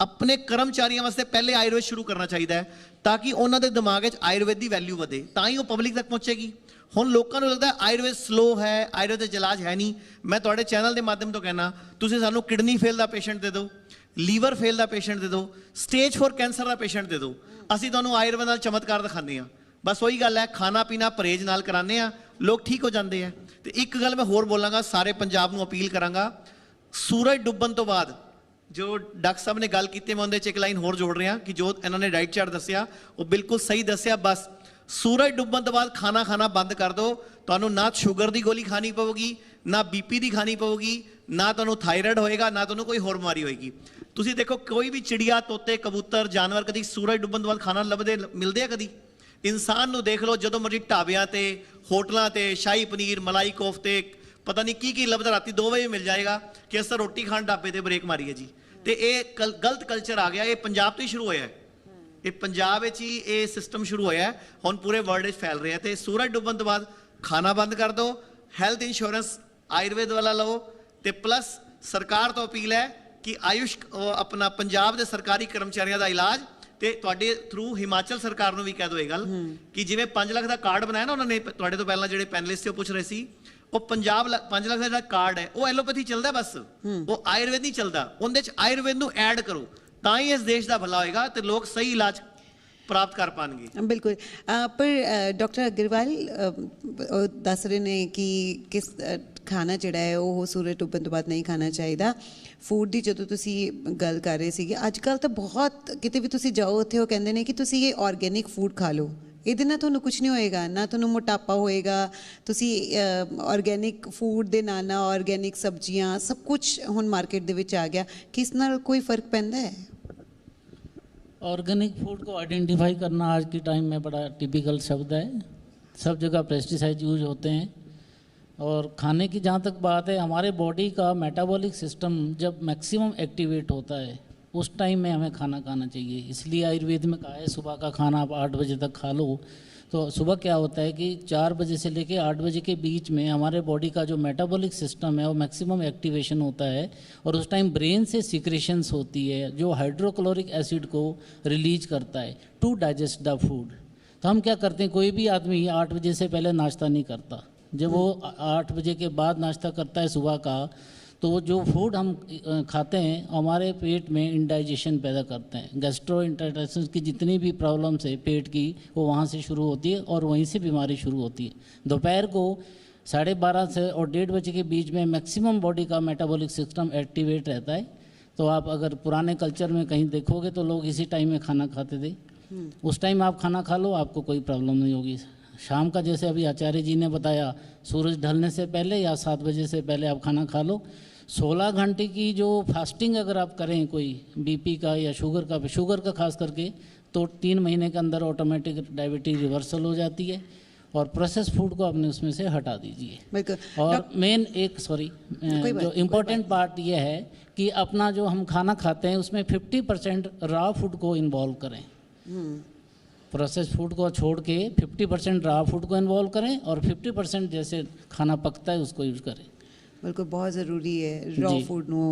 ਕਰਮਚਾਰੀਆਂ ਵਾਸਤੇ ਪਹਿਲੇ ਆਯੁਰਵੇਦ ਸ਼ੁਰੂ ਕਰਨਾ ਚਾਹੀਦਾ ਹੈ, ਤਾਂ ਕਿ ਉਹਨਾਂ ਦੇ ਦਿਮਾਗ 'ਚ ਆਯੁਰਵੇਦ ਦੀ ਵੈਲਿਊ ਵਧੇ, ਤਾਂ ਹੀ ਉਹ ਪਬਲਿਕ ਤੱਕ ਪਹੁੰਚੇਗੀ। ਹੁਣ ਲੋਕਾਂ ਨੂੰ ਲੱਗਦਾ ਆਯੁਰਵੇਦ ਸਲੋ ਹੈ, ਆਯੁਰਵੇਦ 'ਚ ਇਲਾਜ ਹੈ ਨਹੀਂ। ਮੈਂ ਤੁਹਾਡੇ ਚੈਨਲ ਦੇ ਮਾਧਿਅਮ ਤੋਂ ਕਹਿਣਾ, ਤੁਸੀਂ ਸਾਨੂੰ ਕਿਡਨੀ ਫੇਲ ਦਾ ਪੇਸ਼ੈਂਟ ਦੇ ਦਿਓ, ਲੀਵਰ ਫੇਲ ਦਾ ਪੇਸ਼ੈਂਟ ਦੇ ਦਿਓ, ਸਟੇਜ 4 ਕੈਂਸਰ ਦਾ ਪੇਸ਼ੈਂਟ ਦੇ ਦਿਓ, ਅਸੀਂ ਤੁਹਾਨੂੰ ਆਯੁਰਵੇਦ ਨਾਲ ਚਮਤਕਾਰ ਦਿਖਾਉਂਦੇ ਹਾਂ। ਬਸ ਉਹੀ ਗੱਲ ਹੈ, ਖਾਣਾ ਪੀਣਾ ਪਰਹੇਜ਼ ਨਾਲ ਕਰਾਉਂਦੇ ਆ, ਲੋਕ ਠੀਕ ਹੋ ਜਾਂਦੇ ਆ। ਤੇ ਇੱਕ ਗੱਲ ਮੈਂ ਹੋਰ ਬੋਲਾਂਗਾ, ਸਾਰੇ ਪੰਜਾਬ ਨੂੰ ਅਪੀਲ ਕਰਾਂਗਾ, ਸੂਰਜ ਡੁੱਬਣ ਤੋਂ ਬਾਅਦ ਜੋ ਡਾਕਟਰ ਸਾਹਿਬ ਨੇ ਗੱਲ ਕੀਤੀ, ਮੈਂ ਉਹਦੇ 'ਚ ਇੱਕ ਲਾਈਨ ਹੋਰ ਜੋੜ ਰਿਹਾ ਕਿ ਜੋ ਇਹਨਾਂ ਨੇ ਡਾਈਟ ਚਾਰਟ ਦੱਸਿਆ ਉਹ ਬਿਲਕੁਲ ਸਹੀ ਦੱਸਿਆ। ਬਸ ਸੂਰਜ ਡੁੱਬਣ ਤੋਂ ਬਾਅਦ ਖਾਣਾ ਖਾਣਾ ਬੰਦ ਕਰ ਦਿਓ, ਤੁਹਾਨੂੰ ਨਾ ਸ਼ੂਗਰ ਦੀ ਗੋਲੀ ਖਾਣੀ ਪਊਗੀ, ਨਾ ਬੀਪੀ ਦੀ ਖਾਣੀ ਪਊਗੀ, ਨਾ ਤੁਹਾਨੂੰ ਥਾਇਰਾਇਡ ਹੋਏਗਾ, ਨਾ ਤੁਹਾਨੂੰ ਕੋਈ ਹੋਰ ਬਿਮਾਰੀ ਹੋਏਗੀ। ਤੁਸੀਂ ਦੇਖੋ ਕੋਈ ਵੀ ਚਿੜੀਆ, ਤੋਤੇ, ਕਬੂਤਰ, ਜਾਨਵਰ ਕਦੀ ਸੂਰਜ ਡੁੱਬਣ ਤੋਂ ਬਾਅਦ ਖਾਣਾ ਲੱਭਦੇ ਮਿਲਦੇ ਆ ਕਦੀ? ਇਨਸਾਨ ਨੂੰ ਦੇਖ ਲਓ, ਜਦੋਂ ਮਰਜ਼ੀ ਢਾਬਿਆਂ ਤੇ, ਹੋਟਲਾਂ ਤੇ ਸ਼ਾਹੀ ਪਨੀਰ, ਮਲਾਈ ਕੋਫਤੇ, ਪਤਾ ਨਹੀਂ ਕੀ ਲੱਭਦਾ, ਰਾਤੀ 2 ਵਜੇ ਮਿਲ ਜਾਏਗਾ ਕਿ ਅਸੀਂ ਰੋਟੀ ਖਾਣ ਢਾਬੇ ਤੇ ਬ੍ਰੇਕ ਮਾਰੀਏ ਜੀ। ਤੇ ਇਹ ਗਲਤ ਕਲਚਰ ਆ ਗਿਆ, ਇਹ ਪੰਜਾਬ ਤੋਂ ਹੀ ਸ਼ੁਰੂ ਹੋਇਆ ਹੈ, ਇਹ ਪੰਜਾਬ ਵਿੱਚ ਹੀ ਇਹ ਸਿਸਟਮ ਸ਼ੁਰੂ ਹੋਇਆ ਹੈ, ਹੁਣ ਪੂਰੇ ਵਰਲਡ ਵਿੱਚ ਫੈਲ ਰਿਹਾ। ਤੇ ਸੂਰਜ ਡੁੱਬਣ ਤੋਂ ਬਾਅਦ ਖਾਣਾ ਬੰਦ ਕਰ ਦਿਓ, ਹੈਲਥ ਇੰਸ਼ੋਰੈਂਸ ਆਯੁਰਵੇਦ ਵਾਲਾ ਲਓ, ਤੇ ਪਲੱਸ ਸਰਕਾਰ ਤੋਂ ਅਪੀਲ ਹੈ ਕਿ ਆਯੁਸ਼ ਆਪਣਾ ਪੰਜਾਬ ਦੇ ਸਰਕਾਰੀ ਕਰਮਚਾਰੀਆਂ ਦਾ ਇਲਾਜ, ਤੇ ਤੁਹਾਡੇ ਥਰੂ ਹਿਮਾਚਲ ਸਰਕਾਰ ਨੂੰ ਵੀ ਕਹਿ ਦਿਓ ਇਹ ਗੱਲ ਕਿ ਜਿਵੇਂ 5 ਲੱਖ ਦਾ ਕਾਰਡ ਬਣਾਇਆ ਨਾ ਉਹਨਾਂ ਨੇ, ਤੁਹਾਡੇ ਤੋਂ ਪਹਿਲਾਂ ਜਿਹੜੇ ਪੈਨਲਿਸਟ ਸੀ ਉਹ ਪੁੱਛ ਰਹੇ ਸੀ, ਉਹ 5 ਲੱਖ ਦਾ ਜਿਹੜਾ ਕਾਰਡ ਹੈ ਉਹ ਐਲੋਪੈਥੀ ਚੱਲਦਾ, ਬਸ ਉਹ ਆਯੁਰਵੇਦ ਨਹੀਂ ਚੱਲਦਾ। ਉਹਦੇ 'ਚ ਆਯੁਰਵੇਦ ਨੂੰ ਐਡ ਕਰੋ, ਤਾਂ ਹੀ ਇਸ ਦੇਸ਼ ਦਾ ਭਲਾ ਹੋਏਗਾ ਤੇ ਲੋਕ ਸਹੀ ਇਲਾਜ ਪ੍ਰਾਪਤ ਕਰ ਪਾਣਗੇ। ਬਿਲਕੁਲ। ਪਰ ਡਾਕਟਰ ਅਗਰਵਾਲ ਦੱਸ ਰਹੇ ਨੇ ਕਿ ਕਿਸ ਖਾਣਾ ਜਿਹੜਾ ਹੈ ਉਹ ਸੂਰਜ ਡੁੱਬਣ ਤੋਂ ਬਾਅਦ ਨਹੀਂ ਖਾਣਾ ਚਾਹੀਦਾ। ਫੂਡ ਦੀ ਜਦੋਂ ਤੁਸੀਂ ਗੱਲ ਕਰ ਰਹੇ ਸੀਗੇ, ਅੱਜ ਕੱਲ੍ਹ ਤਾਂ ਬਹੁਤ ਕਿਤੇ ਵੀ ਤੁਸੀਂ ਜਾਓ ਉੱਥੇ ਉਹ ਕਹਿੰਦੇ ਨੇ ਕਿ ਤੁਸੀਂ ਇਹ ਆਰਗੈਨਿਕ ਫੂਡ ਖਾ ਲਓ, ਇਹਦੇ ਨਾਲ ਤੁਹਾਨੂੰ ਕੁਝ ਨਹੀਂ ਹੋਏਗਾ, ਨਾ ਤੁਹਾਨੂੰ ਮੋਟਾਪਾ ਹੋਏਗਾ। ਤੁਸੀਂ ਆਰਗੈਨਿਕ ਫੂਡ ਦੇ ਨਾਲ ਨਾਲ ਆਰਗੈਨਿਕ ਸਬਜ਼ੀਆਂ ਸਭ ਕੁਝ ਹੁਣ ਮਾਰਕੀਟ ਦੇ ਵਿੱਚ ਆ ਗਿਆ, ਕਿਸ ਨਾਲ ਕੋਈ ਫਰਕ ਪੈਂਦਾ ਹੈ? ऑर्गेनिक फूड को आइडेंटिफाई करना आज के टाइम में बड़ा टिपिकल शब्द है। सब जगह पेस्टिसाइड यूज होते हैं। और खाने की जहाँ तक बात है, हमारे बॉडी का मेटाबॉलिक सिस्टम जब मैक्सिमम एक्टिवेट होता है उस टाइम में हमें खाना खाना चाहिए। इसलिए आयुर्वेद में कहा है सुबह का खाना आप 8 बजे तक खा लो। तो सुबह क्या होता है कि 4 बजे से लेके 8 बजे के बीच में हमारे बॉडी का जो मेटाबॉलिक सिस्टम है वो मैक्सिमम एक्टिवेशन होता है, और उस टाइम ब्रेन से सिक्रेशंस होती है जो हाइड्रोक्लोरिक एसिड को रिलीज करता है टू डाइजेस्ट द फूड। तो हम क्या करते हैं, कोई भी आदमी 8 बजे से पहले नाश्ता नहीं करता। जब वो 8 बजे के बाद नाश्ता करता है सुबह का, तो जो फूड हम खाते हैं हमारे पेट में इंडाइजेशन पैदा करते हैं। गैस्ट्रोइंटेस्टाइनल की जितनी भी प्रॉब्लम्स है पेट की, वो वहाँ से शुरू होती है और वहीं से बीमारी शुरू होती है। दोपहर को 12:30 से और 1:30 बजे के बीच में मैक्सिमम बॉडी का मेटाबॉलिक सिस्टम एक्टिवेट रहता है। तो आप अगर पुराने कल्चर में कहीं देखोगे तो लोग इसी टाइम में खाना खाते थे। उस टाइम आप खाना खा लो, आपको कोई प्रॉब्लम नहीं होगी। शाम का जैसे अभी आचार्य जी ने बताया, सूरज ढलने से पहले या 7 बजे से पहले आप खाना खा लो। 16 घंटे की जो फास्टिंग अगर आप करें कोई बीपी का या शुगर का खास करके, तो 3 महीने के अंदर ऑटोमेटिक डायबिटीज रिवर्सल हो जाती है। और प्रोसेस फूड को अपने उसमें से हटा दीजिए। और मेन एक जो इम्पोर्टेंट पार्ट ये है कि अपना जो हम खाना खाते हैं उसमें 50% रॉ फूड को इन्वॉल्व करें। प्रोसेस फूड को छोड़ के 50% रॉ फूड को इन्वॉल्व करें और 50% जैसे खाना पकता है उसको यूज़ करें। ਬਿਲਕੁਲ ਬਹੁਤ ਜ਼ਰੂਰੀ ਹੈ ਰॉ ਫੂਡ ਨੂੰ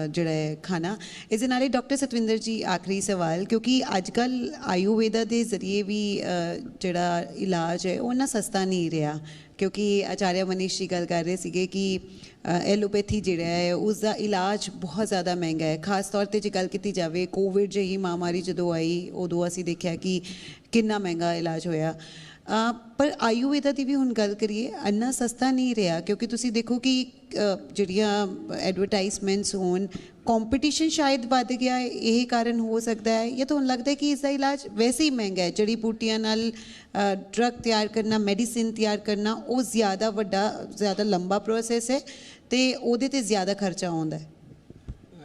ਜਿਹੜਾ ਹੈ ਖਾਣਾ। ਇਸ ਦੇ ਨਾਲ ਹੀ ਡਾਕਟਰ ਸਤਵਿੰਦਰ ਜੀ ਆਖਰੀ ਸਵਾਲ, ਕਿਉਂਕਿ ਅੱਜ ਕੱਲ੍ਹ ਆਯੁਰਵੇਦਾ ਦੇ ਜ਼ਰੀਏ ਵੀ ਜਿਹੜਾ ਇਲਾਜ ਹੈ ਉਹ ਇੰਨਾ ਸਸਤਾ ਨਹੀਂ ਰਿਹਾ, ਕਿਉਂਕਿ ਆਚਾਰਿਆ ਮਨੀਸ਼ ਜੀ ਗੱਲ ਕਰ ਰਹੇ ਸੀਗੇ ਕਿ ਐਲੋਪੈਥੀ ਜਿਹੜਾ ਹੈ ਉਸ ਦਾ ਇਲਾਜ ਬਹੁਤ ਜ਼ਿਆਦਾ ਮਹਿੰਗਾ ਹੈ। ਖਾਸ ਤੌਰ 'ਤੇ ਜੇ ਗੱਲ ਕੀਤੀ ਜਾਵੇ, ਕੋਵਿਡ ਜਿਹੀ ਮਹਾਮਾਰੀ ਜਦੋਂ ਆਈ ਉਦੋਂ ਅਸੀਂ ਦੇਖਿਆ ਕਿ ਕਿੰਨਾ ਮਹਿੰਗਾ ਇਲਾਜ ਹੋਇਆ। ਪਰ ਆਯੁਰਵੇਦਾ ਦੀ ਵੀ ਹੁਣ ਗੱਲ ਕਰੀਏ, ਇੰਨਾ ਸਸਤਾ ਨਹੀਂ ਰਿਹਾ, ਕਿਉਂਕਿ ਤੁਸੀਂ ਦੇਖੋ ਕਿ ਜਿਹੜੀਆਂ ਐਡਵਰਟਾਈਜ਼ਮੈਂਟਸ ਹੋਣ, ਕੰਪੀਟੀਸ਼ਨ ਸ਼ਾਇਦ ਵੱਧ ਗਿਆ ਹੈ, ਇਹ ਕਾਰਨ ਹੋ ਸਕਦਾ ਹੈ। ਜਾਂ ਤੁਹਾਨੂੰ ਲੱਗਦਾ ਹੈ ਕਿ ਇਸ ਦਾ ਇਲਾਜ ਵੈਸੇ ਹੀ ਮਹਿੰਗਾ ਹੈ, ਜੜੀ ਬੂਟੀਆਂ ਨਾਲ ਡਰੱਗ ਤਿਆਰ ਕਰਨਾ, ਮੈਡੀਸਿਨ ਤਿਆਰ ਕਰਨਾ, ਉਹ ਜ਼ਿਆਦਾ ਲੰਬਾ ਪ੍ਰੋਸੈਸ ਹੈ ਅਤੇ ਉਹਦੇ 'ਤੇ ਜ਼ਿਆਦਾ ਖਰਚਾ ਆਉਂਦਾ ਹੈ?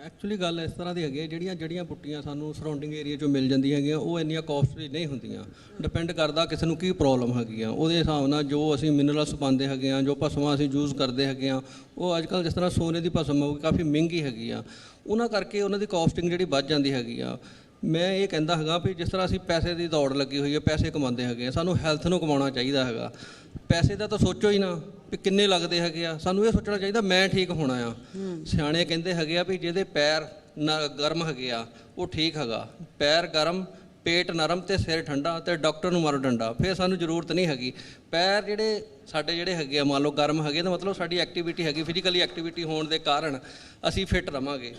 ਐਕਚੁਅਲੀ ਗੱਲ ਇਸ ਤਰ੍ਹਾਂ ਦੀ ਹੈਗੀ ਹੈ, ਜਿਹੜੀਆਂ ਜੜੀਆਂ ਬੂਟੀਆਂ ਸਾਨੂੰ ਸਰਾਊਂਡਿੰਗ ਏਰੀਆ 'ਚੋਂ ਮਿਲ ਜਾਂਦੀਆਂ ਹੈਗੀਆਂ ਉਹ ਇੰਨੀਆਂ ਕਾਸਟਲੀ ਨਹੀਂ ਹੁੰਦੀਆਂ। ਡਿਪੈਂਡ ਕਰਦਾ ਕਿਸੇ ਨੂੰ ਕੀ ਪ੍ਰੋਬਲਮ ਹੈਗੀ ਆ, ਉਹਦੇ ਹਿਸਾਬ ਨਾਲ ਜੋ ਅਸੀਂ ਮਿਨਰਲਸ ਪਾਉਂਦੇ ਹੈਗੇ ਆ, ਜੋ ਭਸਮਾਂ ਅਸੀਂ ਯੂਜ਼ ਕਰਦੇ ਹੈਗੇ ਆ, ਉਹ ਅੱਜ ਕੱਲ੍ਹ ਜਿਸ ਤਰ੍ਹਾਂ ਸੋਨੇ ਦੀ ਭਸਮ ਉਹ ਕਾਫੀ ਮਹਿੰਗੀ ਹੈਗੀ ਆ, ਉਹਨਾਂ ਕਰਕੇ ਉਹਨਾਂ ਦੀ ਕਾਸਟਿੰਗ ਜਿਹੜੀ ਵੱਧ ਜਾਂਦੀ ਹੈਗੀ ਆ। ਮੈਂ ਇਹ ਕਹਿੰਦਾ ਹੈਗਾ ਵੀ ਜਿਸ ਤਰ੍ਹਾਂ ਅਸੀਂ ਪੈਸੇ ਦੀ ਦੌੜ ਲੱਗੀ ਹੋਈ ਹੈ, ਪੈਸੇ ਕਮਾਉਂਦੇ ਹੈਗੇ ਆ, ਸਾਨੂੰ ਹੈਲਥ ਨੂੰ ਕਮਾਉਣਾ ਚਾਹੀਦਾ ਹੈਗਾ। ਪੈਸੇ ਦਾ ਤਾਂ ਸੋਚੋ ਹੀ ਨਾ ਵੀ ਕਿੰਨੇ ਲੱਗਦੇ ਹੈਗੇ ਆ, ਸਾਨੂੰ ਇਹ ਸੋਚਣਾ ਚਾਹੀਦਾ ਮੈਂ ਠੀਕ ਹੋਣਾ ਆ। ਸਿਆਣੇ ਕਹਿੰਦੇ ਹੈਗੇ ਆ ਵੀ ਜਿਹਦੇ ਪੈਰ ਗਰਮ ਹੈਗੇ ਆ ਉਹ ਠੀਕ ਹੈਗਾ, ਪੈਰ ਗਰਮ, ਪੇਟ ਨਰਮ ਅਤੇ ਸਿਰ ਠੰਡਾ, ਅਤੇ ਡਾਕਟਰ ਨੂੰ ਮਾਰੋ ਡੰਡਾ। ਫਿਰ ਸਾਨੂੰ ਜ਼ਰੂਰਤ ਨਹੀਂ ਹੈਗੀ। ਪੈਰ ਸਾਡੇ ਜਿਹੜੇ ਹੈਗੇ ਆ ਮੰਨ ਲਓ ਗਰਮ ਹੈਗੇ ਤਾਂ ਮਤਲਬ ਸਾਡੀ ਐਕਟੀਵਿਟੀ ਹੈਗੀ, ਫਿਜ਼ੀਕਲੀ ਐਕਟੀਵਿਟੀ ਹੋਣ ਦੇ ਕਾਰਨ ਅਸੀਂ ਫਿੱਟ ਰਵਾਂਗੇ।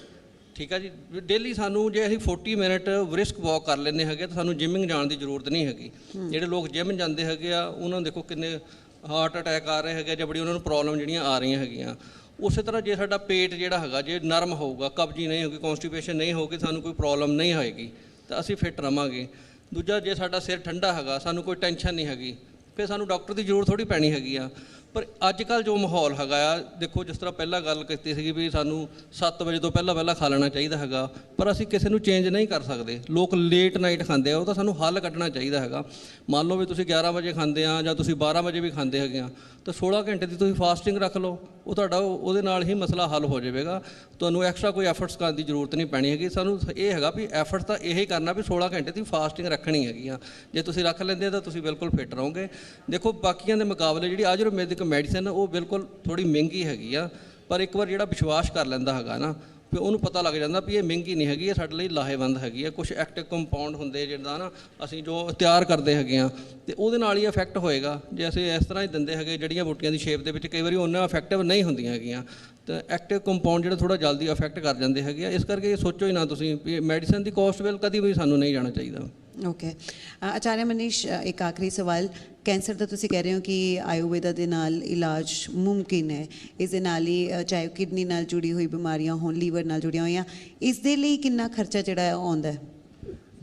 ਠੀਕ ਆ ਜੀ। ਡੇਲੀ ਸਾਨੂੰ ਜੇ ਅਸੀਂ 40 ਮਿੰਟ ਬ੍ਰਿਸਕ ਵਾਕ ਕਰ ਲੈਂਦੇ ਹੈਗੇ ਤਾਂ ਸਾਨੂੰ ਜਿਮਿੰਗ ਜਾਣ ਦੀ ਜ਼ਰੂਰਤ ਨਹੀਂ ਹੈਗੀ। ਜਿਹੜੇ ਲੋਕ ਜਿਮ ਜਾਂਦੇ ਹੈਗੇ ਆ ਉਹਨਾਂ ਨੂੰ ਦੇਖੋ ਕਿੰਨੇ ਹਾਰਟ ਅਟੈਕ ਆ ਰਹੇ ਹੈਗੇ ਜਾਂ ਬੜੀ ਉਹਨਾਂ ਨੂੰ ਪ੍ਰੋਬਲਮ ਜਿਹੜੀਆਂ ਆ ਰਹੀਆਂ ਹੈਗੀਆਂ। ਉਸੇ ਤਰ੍ਹਾਂ ਜੇ ਸਾਡਾ ਪੇਟ ਜਿਹੜਾ ਹੈਗਾ ਜੇ ਨਰਮ ਹੋਊਗਾ, ਕਬਜੀ ਨਹੀਂ ਹੋਊਗੀ, ਕੌਨਸਟੀਪੇਸ਼ਨ ਨਹੀਂ ਹੋਊਗੀ, ਸਾਨੂੰ ਕੋਈ ਪ੍ਰੋਬਲਮ ਨਹੀਂ ਹੋਏਗੀ ਤਾਂ ਅਸੀਂ ਫਿੱਟ ਰਵਾਂਗੇ। ਦੂਜਾ, ਜੇ ਸਾਡਾ ਸਿਰ ਠੰਡਾ ਹੈਗਾ, ਸਾਨੂੰ ਕੋਈ ਟੈਨਸ਼ਨ ਨਹੀਂ ਹੈਗੀ, ਫਿਰ ਸਾਨੂੰ ਡਾਕਟਰ ਦੀ ਜ਼ਰੂਰਤ ਥੋੜ੍ਹੀ ਪੈਣੀ ਹੈਗੀ ਆ। ਪਰ ਅੱਜ ਕੱਲ੍ਹ ਜੋ ਮਾਹੌਲ ਹੈਗਾ ਆ, ਦੇਖੋ ਜਿਸ ਤਰ੍ਹਾਂ ਪਹਿਲਾਂ ਗੱਲ ਕੀਤੀ ਸੀਗੀ ਵੀ ਸਾਨੂੰ 7 ਵਜੇ ਤੋਂ ਪਹਿਲਾਂ ਖਾ ਲੈਣਾ ਚਾਹੀਦਾ ਹੈਗਾ, ਪਰ ਅਸੀਂ ਕਿਸੇ ਨੂੰ ਚੇਂਜ ਨਹੀਂ ਕਰ ਸਕਦੇ। ਲੋਕ ਲੇਟ ਨਾਈਟ ਖਾਂਦੇ ਆ, ਉਹ ਤਾਂ ਸਾਨੂੰ ਹੱਲ ਕੱਢਣਾ ਚਾਹੀਦਾ ਹੈਗਾ। ਮੰਨ ਲਓ ਵੀ ਤੁਸੀਂ 11 ਵਜੇ ਖਾਂਦੇ ਆ ਜਾਂ ਤੁਸੀਂ 12 ਵਜੇ ਵੀ ਖਾਂਦੇ ਹੈਗੇ ਆ, ਤਾਂ 16 ਘੰਟੇ ਦੀ ਤੁਸੀਂ ਫਾਸਟਿੰਗ ਰੱਖ ਲਓ, ਉਹ ਤੁਹਾਡਾ ਉਹਦੇ ਨਾਲ ਹੀ ਮਸਲਾ ਹੱਲ ਹੋ ਜਾਵੇਗਾ। ਤੁਹਾਨੂੰ ਐਕਸਟਰਾ ਕੋਈ ਐਫਰਟਸ ਕਰਨ ਦੀ ਜ਼ਰੂਰਤ ਨਹੀਂ ਪੈਣੀ ਹੈਗੀ। ਸਾਨੂੰ ਇਹ ਹੈਗਾ ਵੀ ਐਫਰਟ ਤਾਂ ਇਹੀ ਕਰਨਾ ਵੀ 16 ਘੰਟੇ ਦੀ ਫਾਸਟਿੰਗ ਰੱਖਣੀ ਹੈਗੀ ਆ। ਜੇ ਤੁਸੀਂ ਰੱਖ ਲੈਂਦੇ ਤਾਂ ਤੁਸੀਂ ਬਿਲਕੁਲ ਫਿੱਟ ਰਹੋਗੇ। ਦੇਖੋ ਬਾਕੀਆਂ ਦੇ ਮੁਕਾਬਲੇ ਜਿਹੜੀ ਆਯੁਰਵੈਦਿਕ ਮੈਡੀਸਨ ਉਹ ਬਿਲਕੁਲ ਥੋੜ੍ਹੀ ਮਹਿੰਗੀ ਹੈਗੀ ਆ, ਪਰ ਇੱਕ ਵਾਰ ਜਿਹੜਾ ਵਿਸ਼ਵਾਸ ਕਰ ਲੈਂਦਾ ਹੈਗਾ ਨਾ, ਫਿਰ ਉਹਨੂੰ ਪਤਾ ਲੱਗ ਜਾਂਦਾ ਵੀ ਇਹ ਮਹਿੰਗੀ ਨਹੀਂ ਹੈਗੀ, ਇਹ ਸਾਡੇ ਲਈ ਲਾਹੇਵੰਦ ਹੈਗੀ ਆ। ਕੁਝ ਐਕਟਿਵ ਕੰਪਾਊਂਡ ਹੁੰਦੇ ਜਿੱਦਾਂ ਨਾ ਅਸੀਂ ਜੋ ਤਿਆਰ ਕਰਦੇ ਹੈਗੇ ਆ, ਅਤੇ ਉਹਦੇ ਨਾਲ ਹੀ ਇਫੈਕਟ ਹੋਏਗਾ। ਜੇ ਅਸੀਂ ਇਸ ਤਰ੍ਹਾਂ ਹੀ ਦਿੰਦੇ ਹੈਗੇ ਜੜੀਆਂ ਬੂਟੀਆਂ ਦੀ ਸ਼ੇਪ ਦੇ ਵਿੱਚ, ਕਈ ਵਾਰੀ ਉਹਨਾਂ ਇਫੈਕਟਿਵ ਨਹੀਂ ਹੁੰਦੀਆਂ ਹੈਗੀਆਂ, ਤਾਂ ਐਕਟਿਵ ਕੰਪਾਊਂਡ ਜਿਹੜਾ ਥੋੜ੍ਹਾ ਜਲਦੀ ਇਫੈਕਟ ਕਰ ਜਾਂਦੇ ਹੈਗੇ ਆ। ਇਸ ਕਰਕੇ ਇਹ ਸੋਚੋ ਹੀ ਨਾ ਤੁਸੀਂ ਵੀ ਮੈਡੀਸਨ ਦੀ ਕੋਸਟ ਵੱਲ ਕਦੀ ਵੀ ਸਾਨੂੰ ਨਹੀਂ ਜਾਣਾ ਚਾਹੀਦਾ। ਓਕੇ, ਆਚਾਰਿਆ ਮਨੀਸ਼, ਇੱਕ ਆਖਰੀ ਸਵਾਲ। ਕੈਂਸਰ ਦਾ ਤੁਸੀਂ ਕਹਿ ਰਹੇ ਹੋ ਕਿ ਆਯੁਰਵੇਦਾ ਦੇ ਨਾਲ ਇਲਾਜ ਮੁਮਕਿਨ ਹੈ, ਇਸ ਦੇ ਨਾਲ ਹੀ ਚਾਹੇ ਕਿਡਨੀ ਨਾਲ ਜੁੜੀ ਹੋਈ ਬਿਮਾਰੀਆਂ ਹੋਣ, ਲੀਵਰ ਨਾਲ ਜੁੜੀਆਂ ਹੋਈਆਂ, ਇਸ ਦੇ ਲਈ ਕਿੰਨਾ ਖਰਚਾ ਜਿਹੜਾ ਹੈ ਉਹ ਆਉਂਦਾ ਹੈ?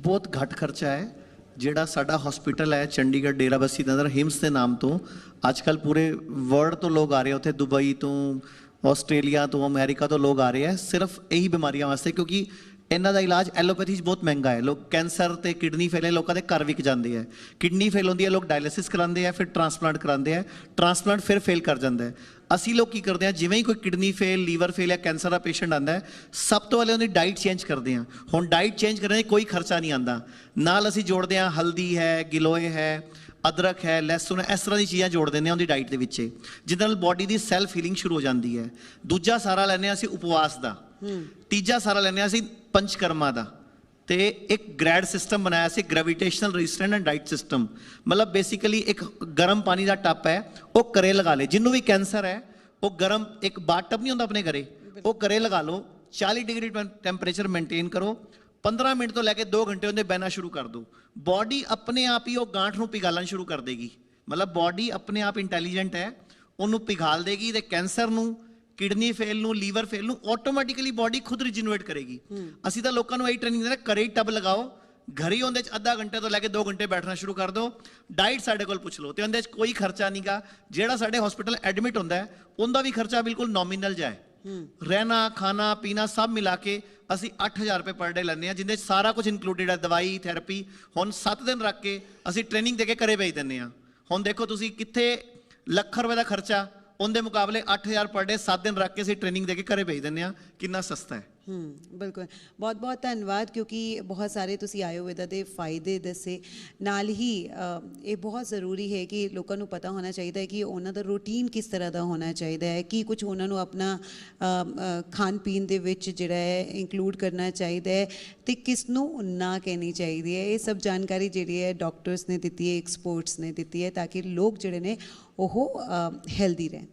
ਬਹੁਤ ਘੱਟ ਖਰਚਾ ਹੈ। ਜਿਹੜਾ ਸਾਡਾ ਹਸਪੀਟਲ ਹੈ ਚੰਡੀਗੜ੍ਹ ਡੇਰਾਬੱਸੀ ਦੇ ਅੰਦਰ ਹਿਮਸ ਦੇ ਨਾਮ ਤੋਂ, ਅੱਜ ਕੱਲ੍ਹ ਪੂਰੇ ਵਰਲਡ ਤੋਂ ਲੋਕ ਆ ਰਹੇ, ਉੱਥੇ ਦੁਬਈ ਤੋਂ, ਆਸਟ੍ਰੇਲੀਆ ਤੋਂ, ਅਮਰੀਕਾ ਤੋਂ ਲੋਕ ਆ ਰਹੇ ਹੈ ਸਿਰਫ ਇਹੀ ਬਿਮਾਰੀਆਂ ਵਾਸਤੇ, ਕਿਉਂਕਿ ਇਹਨਾਂ ਦਾ ਇਲਾਜ ਐਲੋਪੈਥੀ 'ਚ ਬਹੁਤ ਮਹਿੰਗਾ ਹੈ। ਲੋਕ ਕੈਂਸਰ ਤੇ ਕਿਡਨੀ ਫੇਲ ਲੋਕਾਂ ਦੇ ਘਰ ਵਿਕ ਜਾਂਦੇ ਹੈ। ਕਿਡਨੀ ਫੇਲ ਹੁੰਦੀ ਹੈ, ਲੋਕ ਡਾਇਲਿਸਿਸ ਕਰਾਉਂਦੇ ਆ, ਫਿਰ ਟ੍ਰਾਂਸਪਲਾਂਟ ਕਰਾਉਂਦੇ ਆ, ਟ੍ਰਾਂਸਪਲਾਂਟ ਫਿਰ ਫੇਲ ਕਰ ਜਾਂਦਾ ਹੈ। ਅਸੀਂ ਲੋਕ ਕੀ ਕਰਦੇ ਹਾਂ, ਜਿਵੇਂ ਹੀ ਕੋਈ ਕਿਡਨੀ ਫੇਲ, ਲੀਵਰ ਫੇਲ ਜਾਂ ਕੈਂਸਰ ਦਾ ਪੇਸ਼ੈਂਟ ਆਉਂਦਾ ਹੈ, ਸਭ ਤੋਂ ਪਹਿਲੇ ਉਹਦੀ ਡਾਈਟ ਚੇਂਜ ਕਰਦੇ ਹਾਂ। ਹੁਣ ਡਾਈਟ ਚੇਂਜ ਕਰਨ 'ਚ ਕੋਈ ਖਰਚਾ ਨਹੀਂ ਆਉਂਦਾ, ਨਾਲ ਅਸੀਂ ਜੋੜਦੇ ਹਾਂ ਹਲਦੀ ਹੈ, ਗਿਲੋਏ ਹੈ, ਅਦਰਕ ਹੈ, ਲਹਿਸੁਨ ਹੈ, ਇਸ ਤਰ੍ਹਾਂ ਦੀ ਚੀਜ਼ਾਂ ਜੋੜ ਦਿੰਦੇ ਹਾਂ ਉਹਦੀ ਡਾਈਟ ਦੇ ਵਿੱਚ, ਜਿਹਦੇ ਨਾਲ ਬੋਡੀ ਦੀ ਸੈਲਫ ਹੀਲਿੰਗ ਸ਼ੁਰੂ ਹੋ ਜਾਂਦੀ ਹੈ। ਦੂਜਾ ਸਾਰਾ ਲੈਂਦੇ ਹਾਂ ਅਸੀਂ ਉਪਵਾਸ ਦਾ। ਤੀਜਾ ਸਾਰਾ ਲੈਂਦੇ ਹਾਂ ਅਸੀਂ ਪੰਚਕਰਮਾ ਦਾ। ਤੇ ਇੱਕ ਗ੍ਰੈਡ ਸਿਸਟਮ ਬਣਾਇਆ ਸੀ, ਗ੍ਰੈਵੀਟੇਸ਼ਨਲ ਰੈਜ਼ਿਸਟੈਂਟ ਐਂਡ ਡਾਈਟ ਸਿਸਟਮ। ਮਤਲਬ ਬੇਸਿਕਲੀ ਇੱਕ ਗਰਮ ਪਾਣੀ ਦਾ ਟੱਪ ਹੈ, ਉਹ ਘਰੇ ਲਗਾ ਲੇ। ਜਿਹਨੂੰ ਵੀ ਕੈਂਸਰ ਹੈ ਉਹ ਗਰਮ ਇੱਕ ਬਾਥ ਟੱਬ ਨਹੀਂ ਹੁੰਦਾ ਆਪਣੇ ਘਰੇ, ਉਹ ਘਰੇ ਲਗਾ ਲਓ। 40 ਡਿਗਰੀ ਟੈਂਪਰੇਚਰ ਮੇਨਟੇਨ ਕਰੋ, 15 ਮਿੰਟ ਤੋਂ ਲੈ ਕੇ 2 ਘੰਟੇ ਉਹਦੇ ਬਹਿਣਾ ਸ਼ੁਰੂ ਕਰ ਦਿਓ। ਬੋਡੀ ਆਪਣੇ ਆਪ ਹੀ ਉਹ ਗਾਂਠ ਨੂੰ ਪਿਘਾਲਣਾ ਸ਼ੁਰੂ ਕਰ ਦੇਗੀ। ਮਤਲਬ ਬੋਡੀ ਆਪਣੇ ਆਪ ਇੰਟੈਲੀਜੈਂਟ ਹੈ, ਉਹਨੂੰ ਪਿਘਾਲ ਦੇਗੀ। ਤੇ ਕੈਂਸਰ ਨੂੰ, ਕਿਡਨੀ ਫੇਲ ਨੂੰ, ਲੀਵਰ ਫੇਲ ਨੂੰ ਆਟੋਮੈਟਿਕਲੀ ਬੋਡੀ ਖੁਦ ਰੀਜਨਰੇਟ ਕਰੇਗੀ। ਅਸੀਂ ਤਾਂ ਲੋਕਾਂ ਨੂੰ ਇਹੀ ਟ੍ਰੇਨਿੰਗ ਦਿੰਦੇ, ਘਰੇ ਹੀ ਟੱਬ ਲਗਾਓ, ਘਰ ਹੀ ਉਹਦੇ 'ਚ ਅੱਧਾ ਘੰਟੇ ਤੋਂ ਲੈ ਕੇ 2 ਘੰਟੇ ਬੈਠਣਾ ਸ਼ੁਰੂ ਕਰ ਦਿਓ। ਡਾਈਟ ਸਾਡੇ ਕੋਲ ਪੁੱਛ ਲਓ, ਤੇ ਉਹਦੇ 'ਚ ਕੋਈ ਖਰਚਾ ਨਹੀਂਗਾ। ਜਿਹੜਾ ਸਾਡੇ ਹਸਪੀਟਲ ਐਡਮਿਟ ਹੁੰਦਾ ਹੈ ਉਹਦਾ ਵੀ ਖਰਚਾ ਬਿਲਕੁਲ ਨੋਮੀਨਲ ਜਿਹਾ ਹੈ। ਰਹਿਣਾ, ਖਾਣਾ, ਪੀਣਾ ਸਭ ਮਿਲਾ ਕੇ ਅਸੀਂ 8000 ਰੁਪਏ ਪਰ ਡੇ ਲੈਂਦੇ ਹਾਂ, ਜਿਹਦੇ 'ਚ ਸਾਰਾ ਕੁਝ ਇਨਕਲੂਡਿਡ ਹੈ, ਦਵਾਈ, ਥੈਰੇਪੀ। ਹੁਣ 7 ਦਿਨ ਰੱਖ ਕੇ ਅਸੀਂ ਟ੍ਰੇਨਿੰਗ ਦੇ ਕੇ ਘਰੇ ਭੇਜ ਦਿੰਦੇ ਹਾਂ। ਹੁਣ ਦੇਖੋ ਤੁਸੀਂ ਕਿੱਥੇ ਲੱਖ ਰੁਪਏ ਦਾ ਖਰਚਾ, ਉਹਦੇ ਮੁਕਾਬਲੇ 8000 ਪਰ ਡੇ 7 ਦਿਨ ਰੱਖ ਕੇ ਅਸੀਂ ਟ੍ਰੇਨਿੰਗ ਦੇ ਕੇ ਘਰੇ ਭੇਜ ਦਿੰਦੇ ਹਾਂ। ਕਿੰਨਾ ਸਸਤਾ ਹੈ। ਬਿਲਕੁਲ, ਬਹੁਤ ਬਹੁਤ ਧੰਨਵਾਦ, ਕਿਉਂਕਿ ਬਹੁਤ ਸਾਰੇ ਤੁਸੀਂ ਆਯੁਰਵੇਦਾ ਦੇ ਫਾਇਦੇ ਦੱਸੇ। ਨਾਲ ਹੀ ਇਹ ਬਹੁਤ ਜ਼ਰੂਰੀ ਹੈ ਕਿ ਲੋਕਾਂ ਨੂੰ ਪਤਾ ਹੋਣਾ ਚਾਹੀਦਾ ਹੈ ਕਿ ਉਹਨਾਂ ਦਾ ਰੂਟੀਨ ਕਿਸ ਤਰ੍ਹਾਂ ਦਾ ਹੋਣਾ ਚਾਹੀਦਾ ਹੈ, ਕੀ ਕੁਝ ਉਹਨਾਂ ਨੂੰ ਆਪਣਾ ਖਾਣ ਪੀਣ ਦੇ ਵਿੱਚ ਜਿਹੜਾ ਹੈ ਇੰਕਲੂਡ ਕਰਨਾ ਚਾਹੀਦਾ ਹੈ, ਅਤੇ ਕਿਸ ਨੂੰ ਨਾ ਕਹਿਣੀ ਚਾਹੀਦੀ ਹੈ। ਇਹ ਸਭ ਜਾਣਕਾਰੀ ਜਿਹੜੀ ਹੈ ਡਾਕਟਰਸ ਨੇ ਦਿੱਤੀ ਹੈ, ਐਕਸਪਰਟਸ ਨੇ ਦਿੱਤੀ ਹੈ, ਤਾਂ ਕਿ ਲੋਕ ਜਿਹੜੇ ਨੇ ਉਹ ਹੈਲਦੀ ਰਹਿਣ।